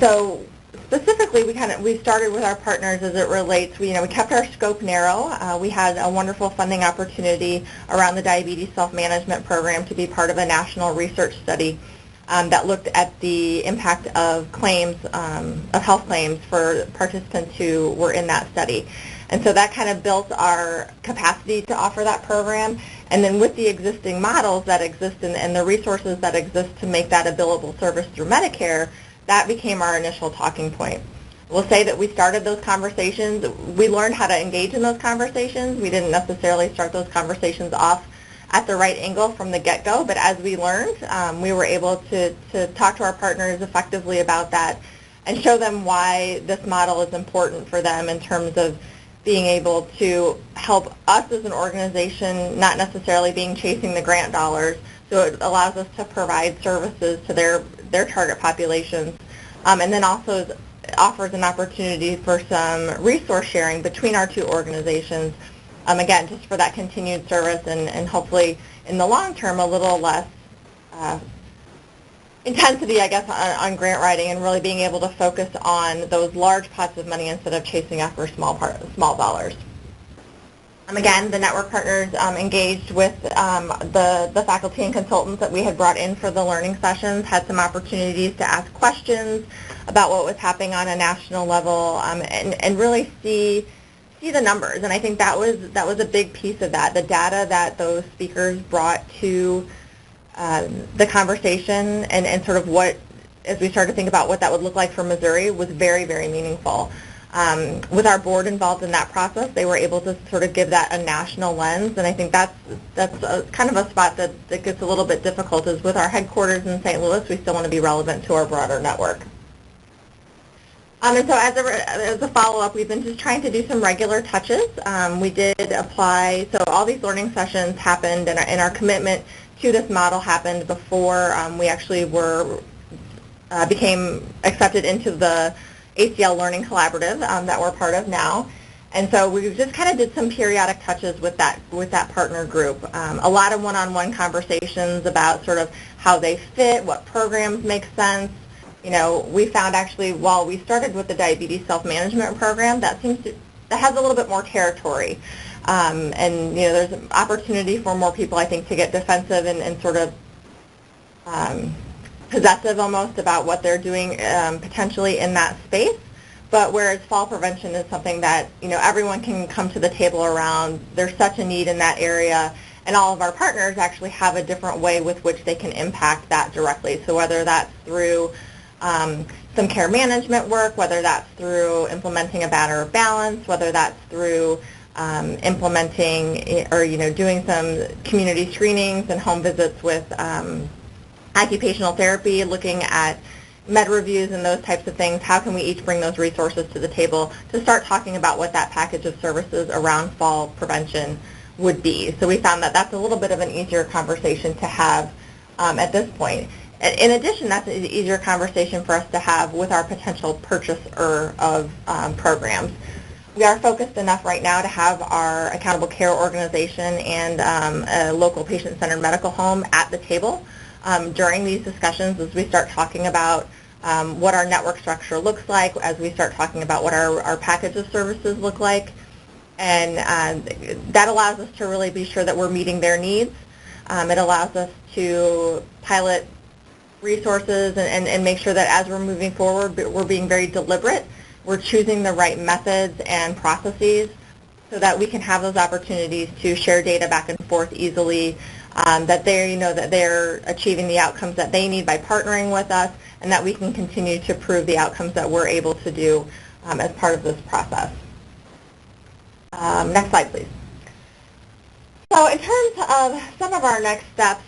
Speaker 4: So specifically, we started with our partners as it relates. We kept our scope narrow. We had a wonderful funding opportunity around the diabetes self-management program to be part of a national research study that looked at the impact of claims, of health claims for participants who were in that study. And so that kind of built our capacity to offer that program. And then with the existing models that exist and the resources that exist to make that a billable service through Medicare, that became our initial talking point. We'll say that we started those conversations. We learned how to engage in those conversations. We didn't necessarily start those conversations off at the right angle from the get-go, but as we learned, we were able to talk to our partners effectively about that and show them why this model is important for them in terms of being able to help us as an organization, not necessarily being chasing the grant dollars. So it allows us to provide services to their target populations, and then also offers an opportunity for some resource sharing between our two organizations, again, just for that continued service and hopefully in the long term a little less intensity, I guess, on grant writing and really being able to focus on those large pots of money instead of chasing after small dollars. Again, the network partners engaged with the faculty and consultants that we had brought in for the learning sessions, had some opportunities to ask questions about what was happening on a national level, and really see the numbers. And I think that was a big piece of that. The data that those speakers brought to the conversation and sort of what, as we started to think about what that would look like for Missouri, was very, very meaningful. With our board involved in that process, they were able to sort of give that a national lens, and I think that's kind of a spot that gets a little bit difficult, is with our headquarters in St. Louis, we still want to be relevant to our broader network. And so as a follow-up, we've been just trying to do some regular touches. We did apply, so all these learning sessions happened, and our commitment to this model happened before we actually became accepted into the ACL Learning Collaborative that we're part of now. And so we just kind of did some periodic touches with that partner group. A lot of one-on-one conversations about sort of how they fit, what programs make sense. We found actually while we started with the diabetes self-management program, that has a little bit more territory. And there's an opportunity for more people, I think, to get defensive and sort of possessive almost about what they're doing potentially in that space. But whereas fall prevention is something that, everyone can come to the table around, there's such a need in that area, and all of our partners actually have a different way with which they can impact that directly. So whether that's through some care management work, whether that's through implementing a banner of balance, whether that's through implementing or doing some community screenings and home visits with occupational therapy, looking at med reviews and those types of things, how can we each bring those resources to the table to start talking about what that package of services around fall prevention would be. So we found that that's a little bit of an easier conversation to have at this point. In addition, that's an easier conversation for us to have with our potential purchaser of programs. We are focused enough right now to have our accountable care organization and a local patient-centered medical home at the table during these discussions as we start talking about what our network structure looks like, as we start talking about what our package of services look like. And that allows us to really be sure that we're meeting their needs. It allows us to pilot resources and make sure that as we're moving forward, we're being very deliberate. We're choosing the right methods and processes so that we can have those opportunities to share data back and forth easily, that they're achieving the outcomes that they need by partnering with us, and that we can continue to prove the outcomes that we're able to do as part of this process. Next slide, please. So in terms of some of our next steps,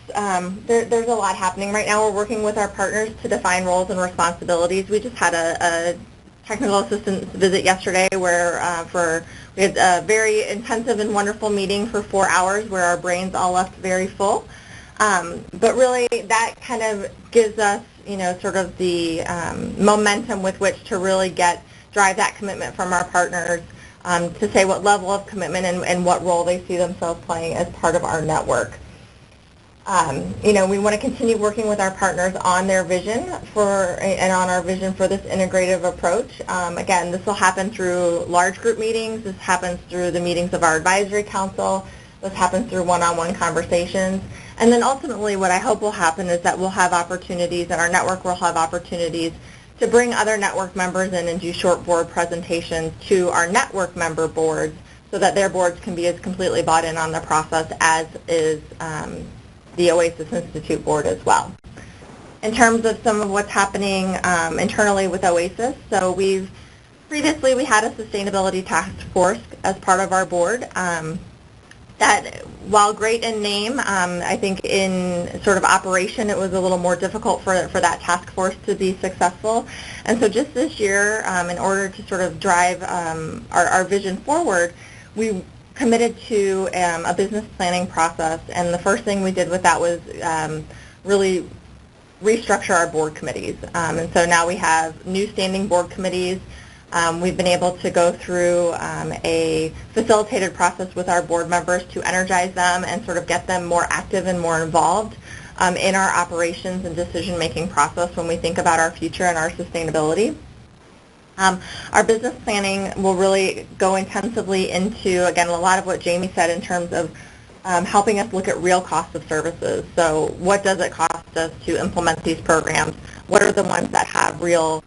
Speaker 4: there's a lot happening right now. We're working with our partners to define roles and responsibilities. We just had a technical assistance visit yesterday where we had a very intensive and wonderful meeting for 4 hours where our brains all left very full. But really that kind of gives us, sort of the momentum with which to really drive that commitment from our partners to say what level of commitment and what role they see themselves playing as part of our network. We want to continue working with our partners on their vision and on our vision for this integrative approach. Again, this will happen through large group meetings. This happens through the meetings of our advisory council. This happens through one-on-one conversations. And then ultimately what I hope will happen is that we'll have opportunities, and our network will have opportunities to bring other network members in and do short board presentations to our network member boards so that their boards can be as completely bought in on the process as is the Oasis Institute board as well. In terms of some of what's happening internally with Oasis, so previously we had a sustainability task force as part of our board. That, while great in name, I think in sort of operation it was a little more difficult for that task force to be successful. And so just this year, in order to sort of drive our vision forward, we committed to a business planning process, and the first thing we did with that was really restructure our board committees. And so now we have new standing board committees. We've been able to go through a facilitated process with our board members to energize them and sort of get them more active and more involved in our operations and decision-making process when we think about our future and our sustainability. Our business planning will really go intensively into, again, a lot of what Jamie said in terms of helping us look at real costs of services. So what does it cost us to implement these programs? What are the ones that have real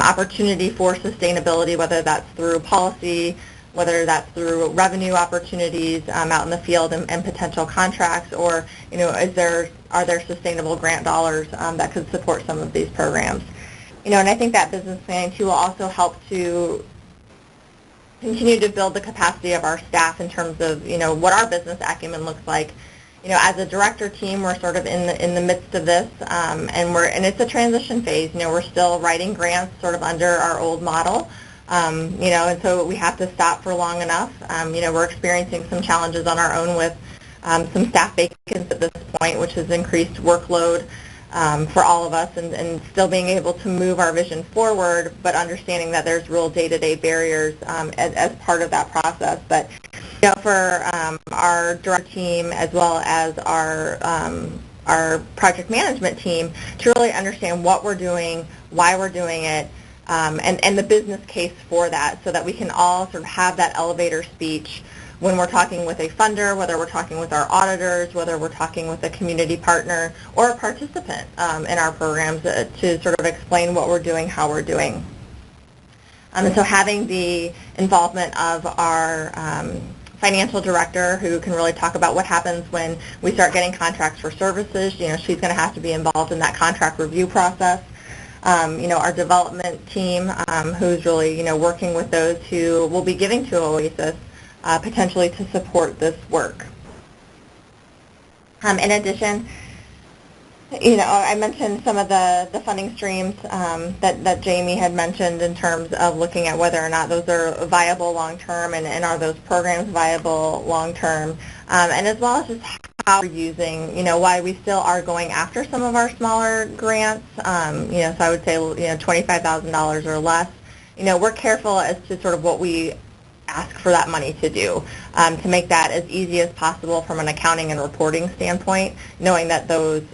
Speaker 4: opportunity for sustainability, whether that's through policy, whether that's through revenue opportunities out in the field and potential contracts, or are there sustainable grant dollars that could support some of these programs? And I think that business planning too will also help to continue to build the capacity of our staff in terms of what our business acumen looks like. As a director team, we're sort of in the midst of this, and it's a transition phase. We're still writing grants sort of under our old model, and so we have to stop for long enough. We're experiencing some challenges on our own with some staff vacancies at this point, which has increased workload for all of us, and still being able to move our vision forward, but understanding that there's real day-to-day barriers as part of that process. But for our director team as well as our project management team to really understand what we're doing, why we're doing it, and the business case for that, so that we can all sort of have that elevator speech when we're talking with a funder, whether we're talking with our auditors, whether we're talking with a community partner or a participant in our programs to sort of explain what we're doing, how we're doing. And so having the involvement of our financial director, who can really talk about what happens when we start getting contracts for services. She's going to have to be involved in that contract review process. Our development team, who's really, working with those who will be giving to OASIS potentially to support this work. In addition, I mentioned some of the funding streams that Jamie had mentioned in terms of looking at whether or not those are viable long-term and are those programs viable long-term, and as well as just how we're using, why we still are going after some of our smaller grants, so I would say, $25,000 or less. We're careful as to sort of what we ask for that money to do, to make that as easy as possible from an accounting and reporting standpoint, knowing that those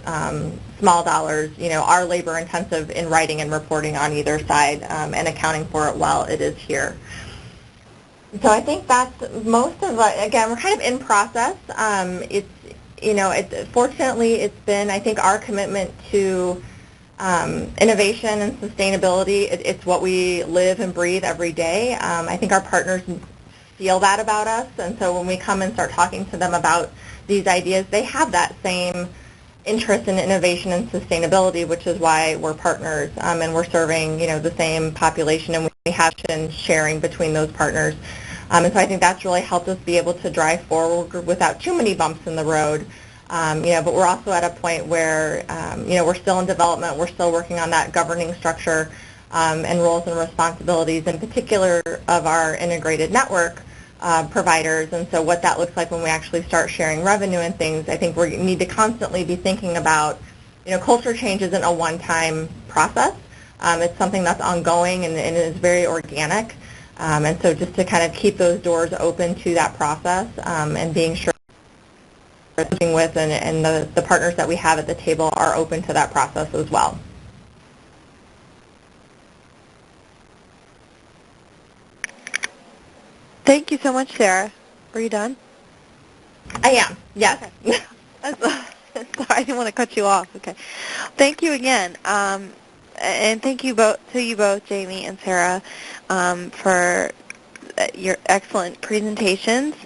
Speaker 4: small dollars, are labor intensive in writing and reporting on either side, and accounting for it while it is here. So I think that's most of it. Again, we're kind of in process. Fortunately, it's been, I think, our commitment to innovation and sustainability. It's what we live and breathe every day. I think our partners feel that about us, and so when we come and start talking to them about these ideas, they have that same interest in innovation and sustainability, which is why we're partners, and we're serving, the same population, and we have been sharing between those partners. And so I think that's really helped us be able to drive forward without too many bumps in the road. But we're also at a point where, we're still in development. We're still working on that governing structure and roles and responsibilities, in particular of our integrated network providers. And so what that looks like when we actually start sharing revenue and things, I think we need to constantly be thinking about, culture change isn't a one-time process. It's something that's ongoing and is very organic. And so just to kind of keep those doors open to that process and being sure working with and the partners that we have at the table are open to that process as well.
Speaker 2: Thank you so much, Sarah. Are you done?
Speaker 4: I am, yes.
Speaker 2: Okay. Sorry, I didn't want to cut you off. Okay. Thank you again. And thank you both, Jamie and Sarah, for your excellent presentations.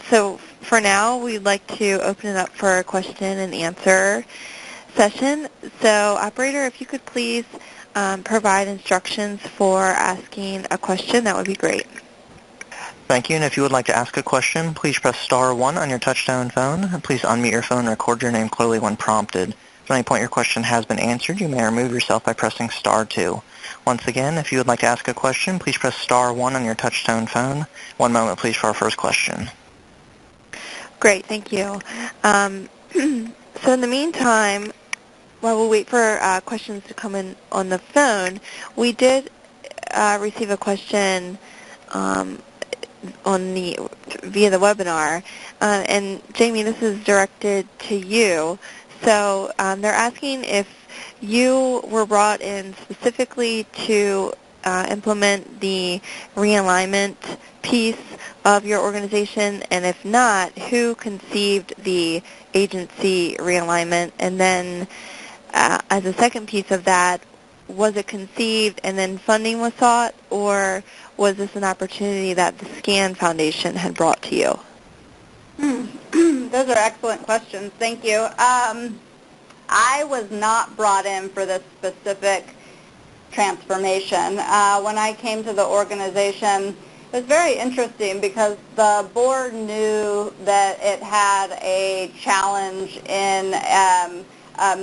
Speaker 2: So for now, we'd like to open it up for a question and answer session. So operator, if you could please provide instructions for asking a question, that would be great.
Speaker 1: Thank you, and if you would like to ask a question, please press star 1 on your touchtone phone. Please unmute your phone and record your name clearly when prompted. If at any point your question has been answered, you may remove yourself by pressing star 2. Once again, if you would like to ask a question, please press star 1 on your touchtone phone. One moment, please, for our first question.
Speaker 2: Great, thank you. So in the meantime, while we wait for questions to come in on the phone, we did receive a question via the webinar, and Jamie, this is directed to you. So they're asking if you were brought in specifically to implement the realignment piece of your organization, and if not, who conceived the agency realignment? And then as a second piece of that, was it conceived and then funding was sought, or was this an opportunity that the SCAN Foundation had brought to you?
Speaker 3: Those are excellent questions. Thank you. I was not brought in for this specific transformation. When I came to the organization, it was very interesting because the board knew that it had a challenge in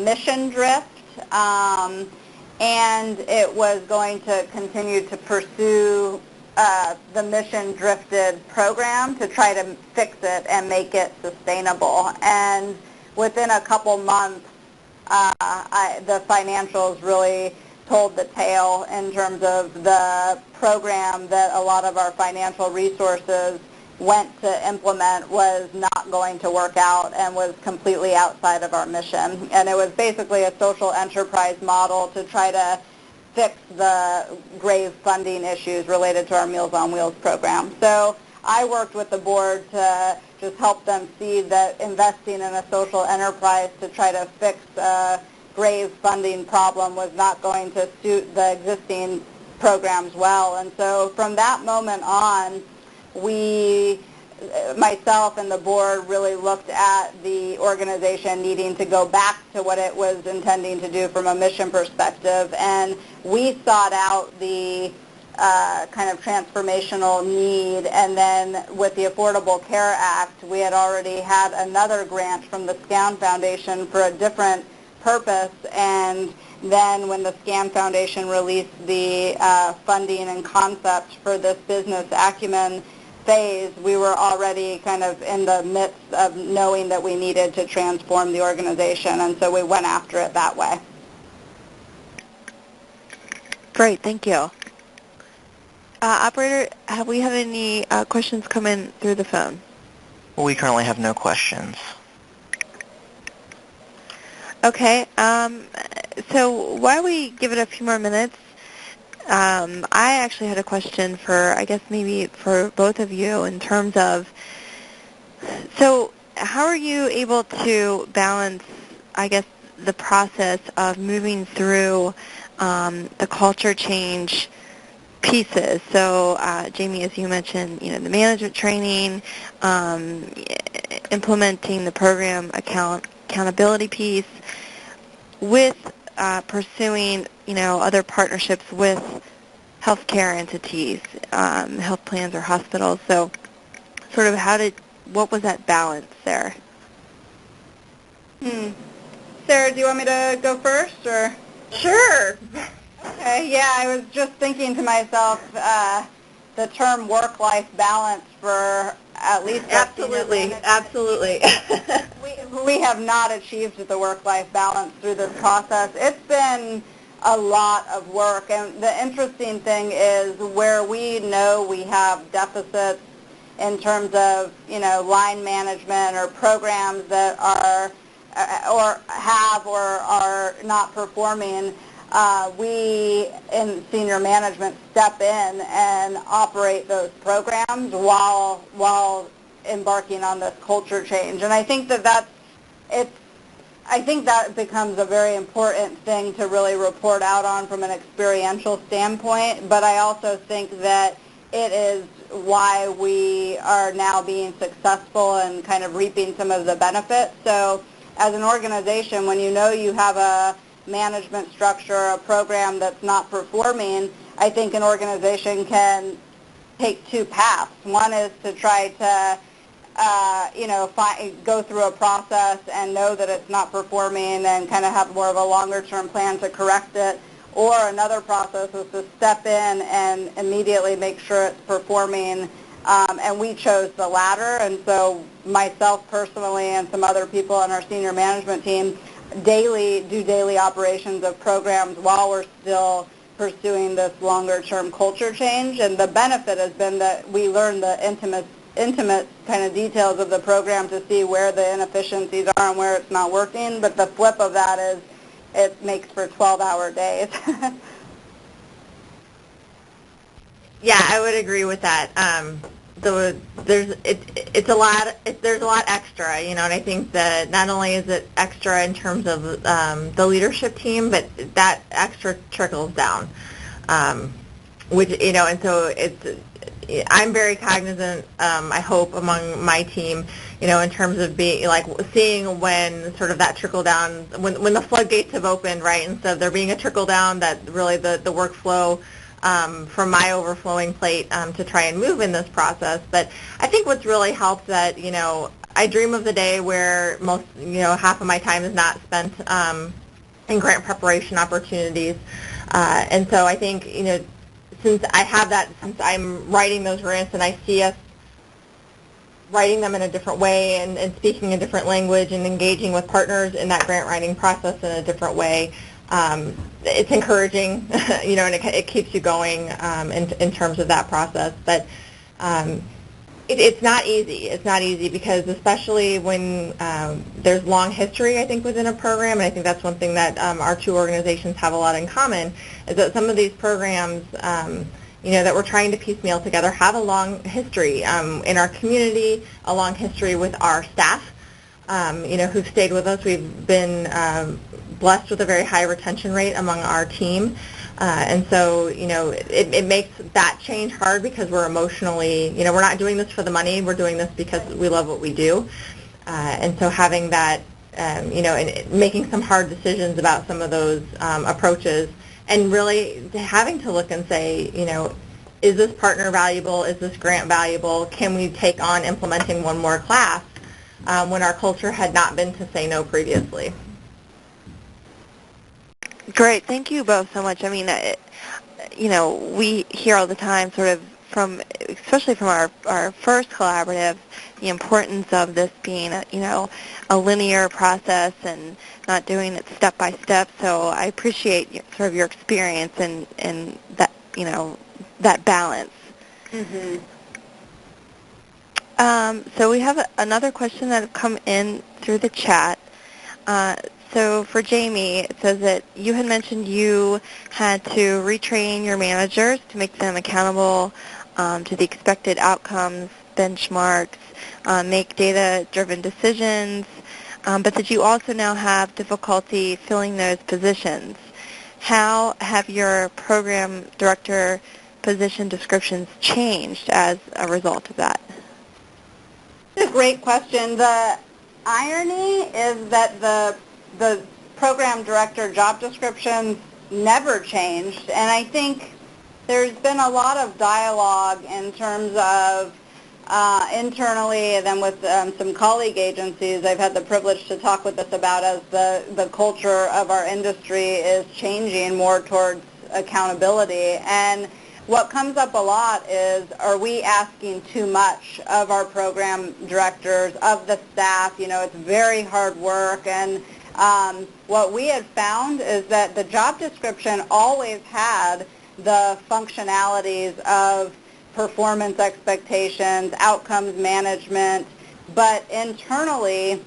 Speaker 3: mission drift, and it was going to continue to pursue the mission drifted program to try to fix it and make it sustainable. And within a couple months, the financials really told the tale in terms of the program that a lot of our financial resources went to implement was not going to work out and was completely outside of our mission. And it was basically a social enterprise model to try to fix the grave funding issues related to our Meals on Wheels program. So I worked with the board to just help them see that investing in a social enterprise to try to fix a grave funding problem was not going to suit the existing programs well. And so from that moment on, myself and the board really looked at the organization needing to go back to what it was intending to do from a mission perspective, and we sought out the kind of transformational need, and then with the Affordable Care Act, we had already had another grant from the SCAN Foundation for a different purpose, and then when the SCAN Foundation released the funding and concept for this business Acumen phase, we were already kind of in the midst of knowing that we needed to transform the organization, and so we went after it that way.
Speaker 2: Great, thank you. Operator, have we had any questions come in through the phone?
Speaker 1: We currently have no questions.
Speaker 2: Okay, so why don't we give it a few more minutes? I actually had a question for, I guess maybe for both of you in terms of, so how are you able to balance, I guess, the process of moving through the culture change pieces? So, Jamie, as you mentioned, the management training, implementing the program accountability piece, with pursuing, other partnerships with healthcare entities, health plans or hospitals. So, sort of what was that balance there?
Speaker 3: Sarah, do you want me to go first, or?
Speaker 4: Sure.
Speaker 3: Okay, yeah, I was just thinking to myself, the term work-life balance for at least
Speaker 4: Absolutely.
Speaker 3: we have not achieved the work-life balance through this process. It's been a lot of work, and the interesting thing is where we know we have deficits in terms of, line management or programs that are or are not performing, we in senior management step in and operate those programs while embarking on this culture change. And I think that becomes a very important thing to really report out on from an experiential standpoint, but I also think that it is why we are now being successful and kind of reaping some of the benefits. So as an organization, when you know you have a management structure, a program that's not performing, I think an organization can take two paths. One is to try to go through a process and know that it's not performing and kind of have more of a longer-term plan to correct it. Or another process is to step in and immediately make sure it's performing. And we chose the latter. And so myself personally and some other people on our senior management team do daily operations of programs while we're still pursuing this longer-term culture change. And the benefit has been that we learn the intimate kind of details of the program to see where the inefficiencies are and where it's not working. But the flip of that is it makes for 12-hour days.
Speaker 4: Yeah, I would agree with that. There's a lot extra, and I think that not only is it extra in terms of the leadership team, but that extra trickles down, and so I'm very cognizant, I hope, among my team, in terms of seeing when sort of that trickle down, when the floodgates have opened, right, and so there being a trickle down, that really the workflow from my overflowing plate to try and move in this process. But I think what's really helped that, I dream of the day where most, half of my time is not spent in grant preparation opportunities. And so I think, since I'm writing those grants and I see us writing them in a different way and speaking a different language and engaging with partners in that grant writing process in a different way, it's encouraging, and it keeps you going in terms of that process. But it's not easy. It's not easy because especially when there's long history, I think, within a program, and I think that's one thing that our two organizations have a lot in common, is that some of these programs, that we're trying to piecemeal together have a long history in our community, a long history with our staff, who've stayed with us. We've been blessed with a very high retention rate among our team. And so, it makes that change hard because we're emotionally, we're not doing this for the money. We're doing this because we love what we do. And so having that, and making some hard decisions about some of those approaches, and really having to look and say, is this partner valuable? Is this grant valuable? Can we take on implementing one more class when our culture had not been to say no previously?
Speaker 2: Great. Thank you both so much. I mean, we hear all the time sort of especially from our first collaborative, the importance of this being a linear process and not doing it step by step. So I appreciate sort of your experience and that, that balance.
Speaker 3: Mm-hmm.
Speaker 2: So we have another question that has come in through the chat. So for Jamie, it says that you had mentioned you had to retrain your managers to make them accountable to the expected outcomes, benchmarks, make data-driven decisions, but that you also now have difficulty filling those positions. How have your program director position descriptions changed as a result of that?
Speaker 3: That's a great question. The irony is that the program director job descriptions never changed, and I think there's been a lot of dialogue in terms of internally and then with some colleague agencies I've had the privilege to talk with us about as the culture of our industry is changing more towards accountability. And what comes up a lot is, are we asking too much of our program directors, of the staff? It's very hard work, and what we had found is that the job description always had the functionalities of performance expectations, outcomes management, but internally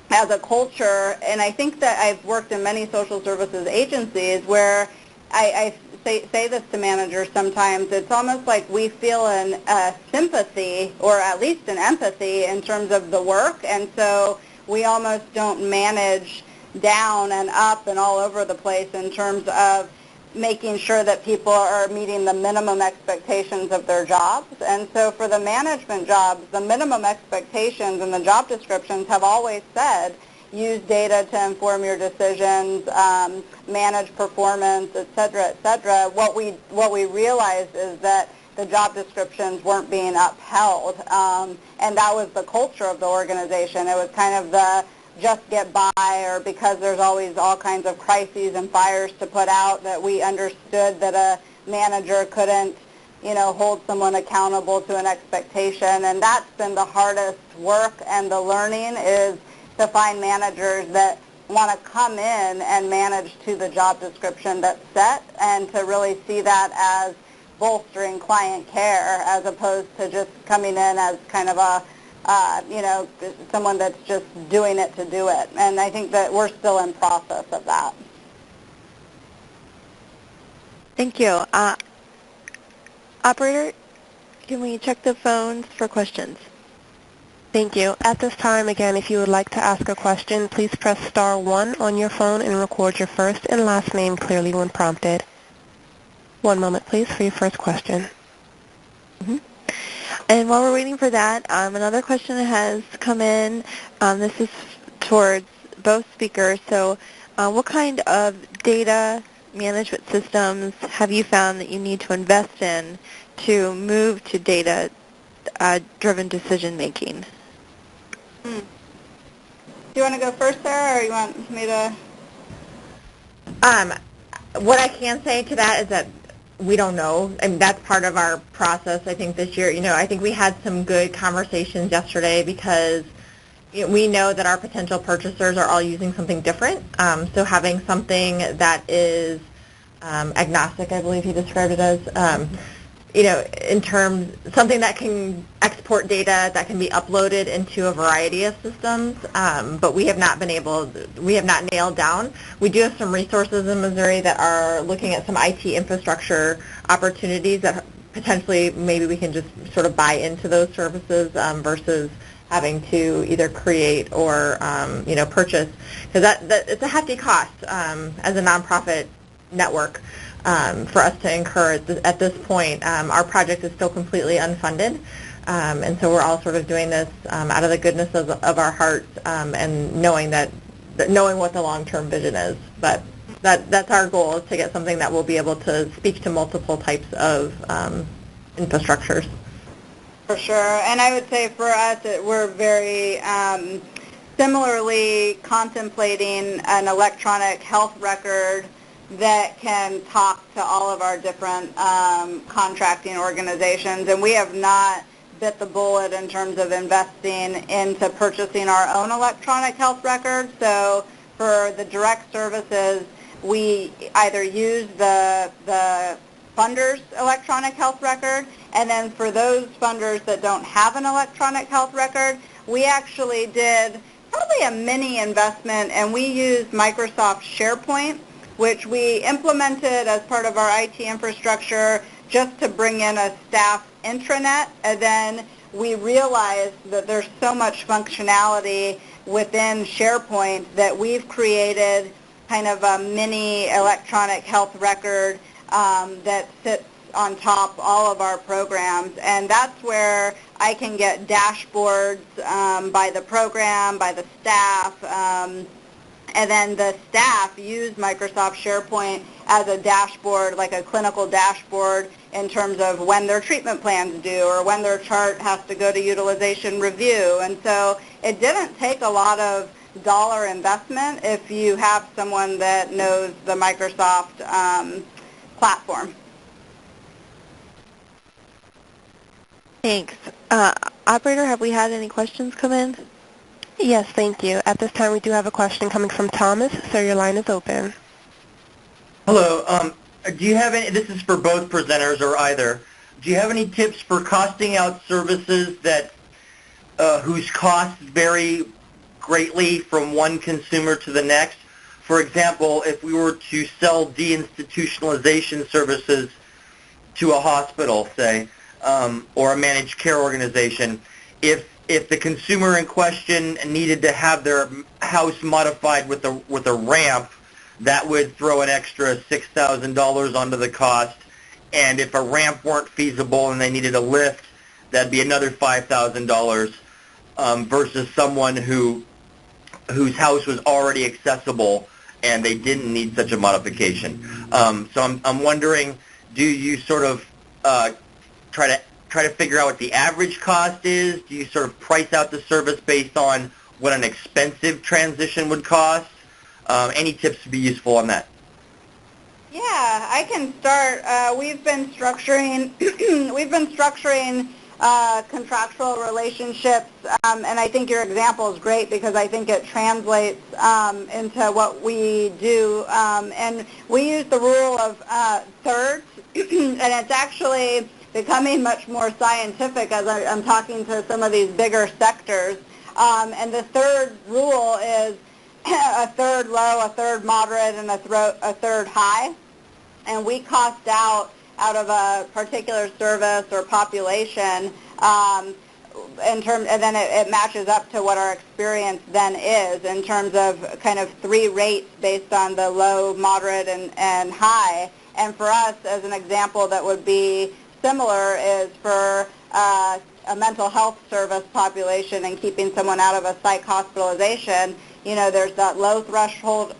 Speaker 3: as a culture, and I think that I've worked in many social services agencies where I say this to managers sometimes, it's almost like we feel a sympathy or at least an empathy in terms of the work, and so we almost don't manage down and up and all over the place in terms of making sure that people are meeting the minimum expectations of their jobs. And so for the management jobs, the minimum expectations and the job descriptions have always said, use data to inform your decisions, manage performance, et cetera, et cetera. What we realized is that the job descriptions weren't being upheld, and that was the culture of the organization. It was kind of the just get by, or because there's always all kinds of crises and fires to put out, that we understood that a manager couldn't, hold someone accountable to an expectation. And that's been the hardest work, and the learning is to find managers that want to come in and manage to the job description that's set, and to really see that as bolstering client care as opposed to just coming in as kind of a someone that's just doing it to do it. And I think that we're still in process of that.
Speaker 2: Thank you. Operator, can we check the phones for questions?
Speaker 5: Thank you. At this time, again, if you would like to ask a question, please press *1 on your phone and record your first and last name clearly when prompted. One moment, please, for your first question.
Speaker 2: Mm-hmm. And while we're waiting for that, another question has come in. This is towards both speakers. So what kind of data management systems have you found that you need to invest in to move to data-driven decision-making?
Speaker 3: Do you want to go first, Sarah, or you want me to?
Speaker 4: What I can say to that is that we don't know, and that's part of our process. I think this year, I think we had some good conversations yesterday because we know that our potential purchasers are all using something different. So having something that is agnostic, I believe he described it as, in terms, something that can export data that can be uploaded into a variety of systems, but we have not nailed down. We do have some resources in Missouri that are looking at some IT infrastructure opportunities that potentially maybe we can just sort of buy into those services versus having to either create or purchase, because that it's a hefty cost as a nonprofit network. for us to incur at this point. Our project is still completely unfunded, and so we're all sort of doing this out of the goodness of our hearts and knowing what the long-term vision is. But that's our goal, is to get something that will be able to speak to multiple types of infrastructures.
Speaker 3: For sure, and I would say for us, we're very similarly contemplating an electronic health record that can talk to all of our different contracting organizations, and we have not bit the bullet in terms of investing into purchasing our own electronic health record. So for the direct services, we either use the funder's electronic health record, and then for those funders that don't have an electronic health record, we actually did probably a mini investment, and we used Microsoft SharePoint, which we implemented as part of our IT infrastructure just to bring in a staff intranet, and then we realized that there's so much functionality within SharePoint that we've created kind of a mini electronic health record that sits on top all of our programs, and that's where I can get dashboards by the program, by the staff, and then the staff use Microsoft SharePoint as a dashboard, like a clinical dashboard, in terms of when their treatment plans due or when their chart has to go to utilization review. And so it didn't take a lot of dollar investment if you have someone that knows the Microsoft platform.
Speaker 2: Thanks. Operator, have we had any questions come in?
Speaker 5: Yes, thank you. At this time, we do have a question coming from Thomas. Sir, your line is open.
Speaker 6: Hello. Do you have any, this is for both presenters or either, do you have any tips for costing out services that whose costs vary greatly from one consumer to the next? For example, if we were to sell deinstitutionalization services to a hospital, say, or a managed care organization, if the consumer in question needed to have their house modified with a ramp, that would throw an extra $6,000 onto the cost. And if a ramp weren't feasible and they needed a lift, that'd be another $5,000 versus someone whose house was already accessible and they didn't need such a modification. So I'm wondering, do you sort of try to figure out what the average cost is? Do you sort of price out the service based on what an expensive transition would cost? Any tips would be useful on that?
Speaker 3: Yeah, I can start. We've been structuring contractual relationships, and I think your example is great because I think it translates into what we do. And we use the rule of thirds, and it's actually becoming much more scientific as I'm talking to some of these bigger sectors. And the third rule is a third low, a third moderate, and a third high. And we cost out of a particular service or population and then it matches up to what our experience then is in terms of kind of 3 rates based on the low, moderate, and high. And for us, as an example that would be similar, is for a mental health service population and keeping someone out of a psych hospitalization. You know, there's that low threshold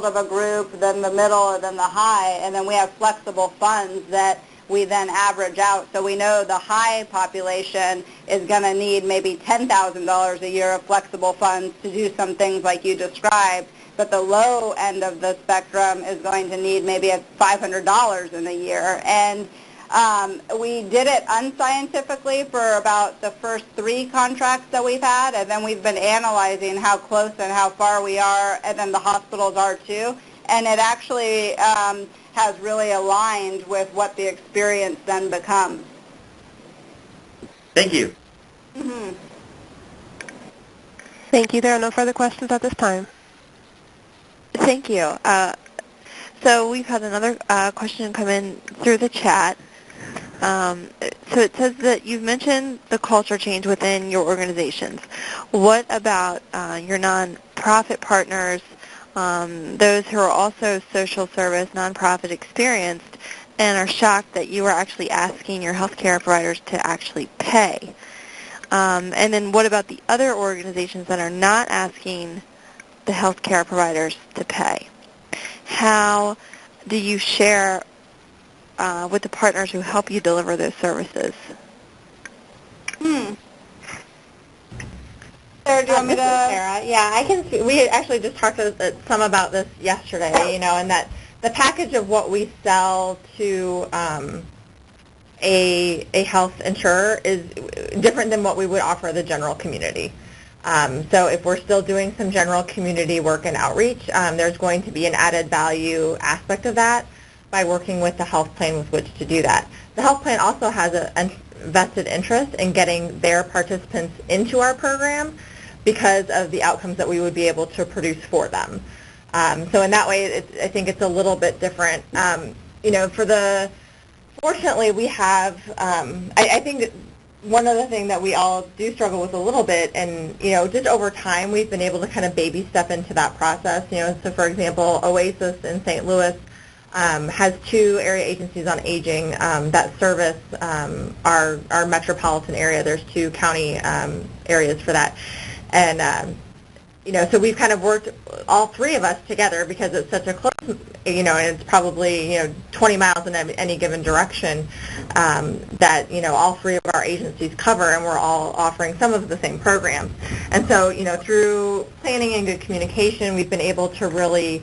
Speaker 3: of a group, then the middle, and then the high, and then we have flexible funds that we then average out. So we know the high population is going to need maybe $10,000 a year of flexible funds to do some things like you described, but the low end of the spectrum is going to need maybe $500 in a year. And we did it unscientifically for about the first 3 contracts that we've had, and then we've been analyzing how close and how far we are, and then the hospitals are too. And it actually has really aligned with what the experience then becomes.
Speaker 6: Thank you.
Speaker 3: Mm-hmm.
Speaker 5: Thank you. There are no further questions at this time.
Speaker 2: Thank you. So we've had another question come in through the chat. So it says that you've mentioned the culture change within your organizations. What about your nonprofit partners? those who are also social service, nonprofit experienced, and are shocked that you are actually asking your healthcare providers to actually pay. And then what about the other organizations that are not asking the healthcare providers to pay? How do you share with the partners who help you deliver those services?
Speaker 3: Sarah, do you want me to?
Speaker 4: Sarah, yeah, I can see. We actually just talked some about this yesterday, and that the package of what we sell to a health insurer is different than what we would offer the general community. So if we're still doing some general community work and outreach, there's going to be an added value aspect of that by working with the health plan with which to do that. The health plan also has a vested interest in getting their participants into our program because of the outcomes that we would be able to produce for them. So in that way, I think it's a little bit different. Fortunately, we have, I think that one other thing that we all do struggle with a little bit, and, just over time, we've been able to kind of baby step into that process. So for example, Oasis in St. Louis has 2 area agencies on aging that service our metropolitan area. There's 2 county areas for that. And, so we've kind of worked, all 3 of us together, because it's such a close, and it's probably, 20 miles in any given direction that, all 3 of our agencies cover, and we're all offering some of the same programs. And so, through planning and good communication, we've been able to really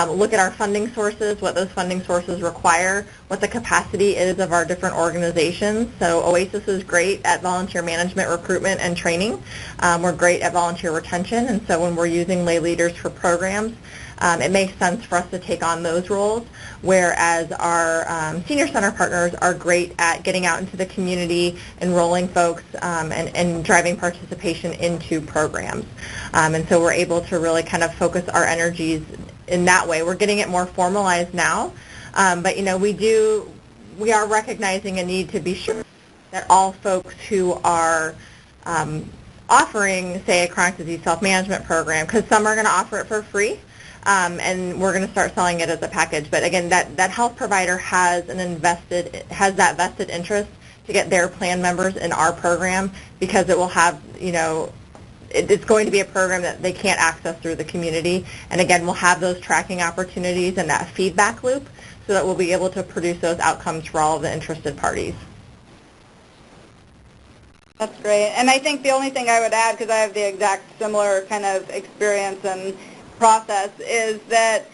Speaker 4: look at our funding sources, what those funding sources require, what the capacity is of our different organizations. So Oasis is great at volunteer management, recruitment, and training. We're great at volunteer retention, and so when we're using lay leaders for programs, it makes sense for us to take on those roles, whereas our senior center partners are great at getting out into the community, enrolling folks, and driving participation into programs. And so we're able to really kind of focus our energies in that way. We're getting it more formalized now, but we are recognizing a need to be sure that all folks who are offering, say, a chronic disease self-management program, because some are going to offer it for free, and we're going to start selling it as a package. But again, that health provider has that vested interest to get their plan members in our program, because it will have, it's going to be a program that they can't access through the community. And again, we'll have those tracking opportunities and that feedback loop so that we'll be able to produce those outcomes for all of the interested parties.
Speaker 3: That's great. And I think the only thing I would add, because I have the exact similar kind of experience and process, is that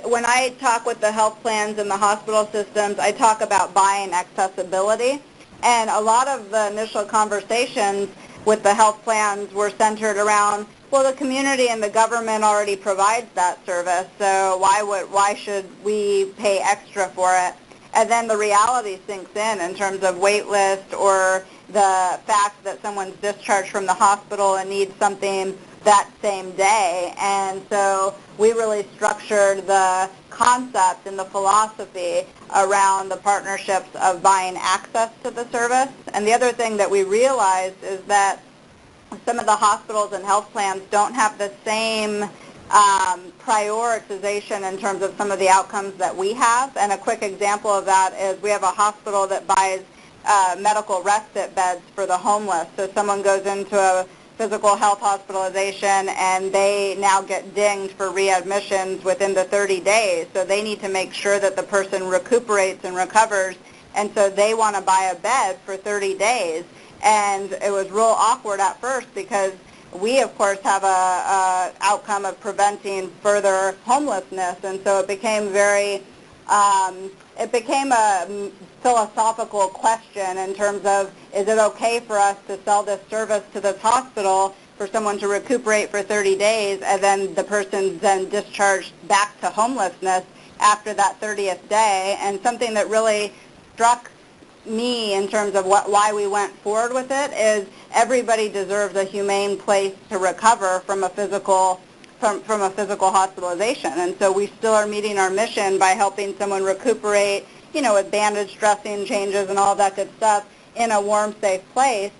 Speaker 3: when I talk with the health plans and the hospital systems, I talk about buying accessibility. And a lot of the initial conversations with the health plans were centered around, well, the community and the government already provides that service, so why should we pay extra for it? And then the reality sinks in terms of wait list, or the fact that someone's discharged from the hospital and needs something that same day. And so we really structured the concept and the philosophy around the partnerships of buying access to the service. And the other thing that we realized is that some of the hospitals and health plans don't have the same prioritization in terms of some of the outcomes that we have. And a quick example of that is we have a hospital that buys medical respite beds for the homeless. So someone goes into a physical health hospitalization and they now get dinged for readmissions within the 30 days. So they need to make sure that the person recuperates and recovers, and so they want to buy a bed for 30 days. And it was real awkward at first, because we, of course, have a outcome of preventing further homelessness, and so it became a philosophical question in terms of, is it okay for us to sell this service to this hospital for someone to recuperate for 30 days, and then the person's then discharged back to homelessness after that 30th day? And something that really struck me in terms of why we went forward with it is everybody deserves a humane place to recover from a physical hospitalization. And so we still are meeting our mission by helping someone recuperate, with bandage dressing changes and all that good stuff in a warm, safe place.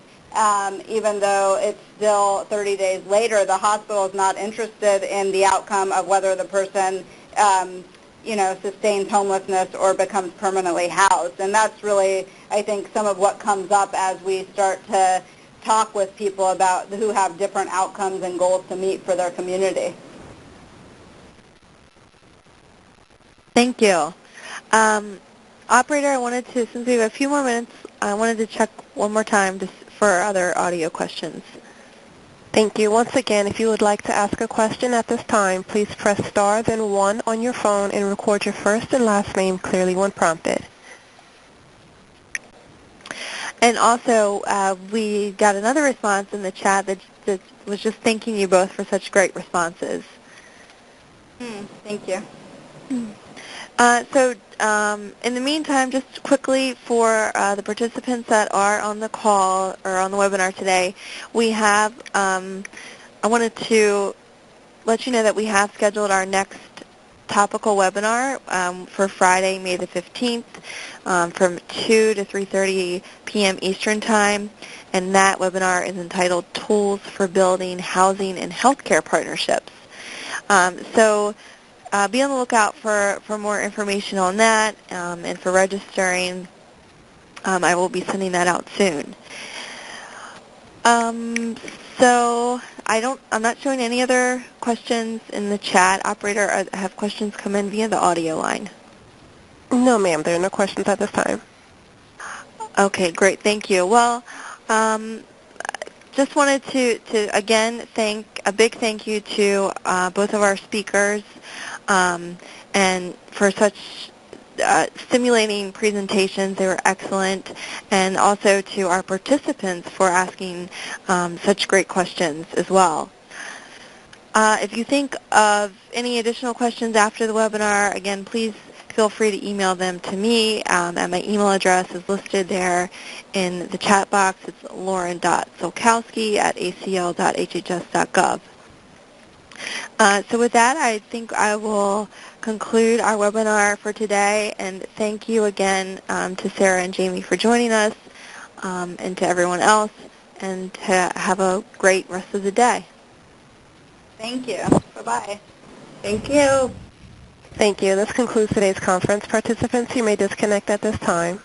Speaker 3: even though it's still 30 days later, the hospital is not interested in the outcome of whether the person sustains homelessness or becomes permanently housed. And that's really, I think, some of what comes up as we start to talk with people about who have different outcomes and goals to meet for their community.
Speaker 2: Thank you. Operator, I wanted to, since we have a few more minutes, I wanted to check one more time for other audio questions.
Speaker 5: Thank you. Once again, if you would like to ask a question at this time, please press star then 1 on your phone and record your first and last name clearly when prompted.
Speaker 2: And also, we got another response in the chat that was just thanking you both for such great responses.
Speaker 3: Thank you.
Speaker 2: So in the meantime, just quickly for the participants that are on the call or on the webinar today, we have, I wanted to let you know that we have scheduled our next topical webinar for Friday, May the 15th from 2 to 3:30 p.m. Eastern Time, and that webinar is entitled Tools for Building Housing and Healthcare Partnerships. So be on the lookout for more information on that, and for registering. I will be sending that out soon. So I'm not showing any other questions in the chat. Operator, have questions come in via the audio line?
Speaker 5: No, ma'am. There are no questions at this time.
Speaker 2: Okay, great. Thank you. Well, just wanted to again a big thank you to both of our speakers, and for such stimulating presentations. They were excellent. And also to our participants for asking such great questions as well. If you think of any additional questions after the webinar, again, please feel free to email them to me, and my email address is listed there in the chat box. It's lauren.solkowski@acl.hhs.gov. So with that, I think I will conclude our webinar for today, and thank you again to Sarah and Jamie for joining us, and to everyone else, and to have a great rest of the day.
Speaker 3: Thank you. Bye-bye.
Speaker 4: Thank you.
Speaker 5: Thank you. This concludes today's conference. Participants, you may disconnect at this time.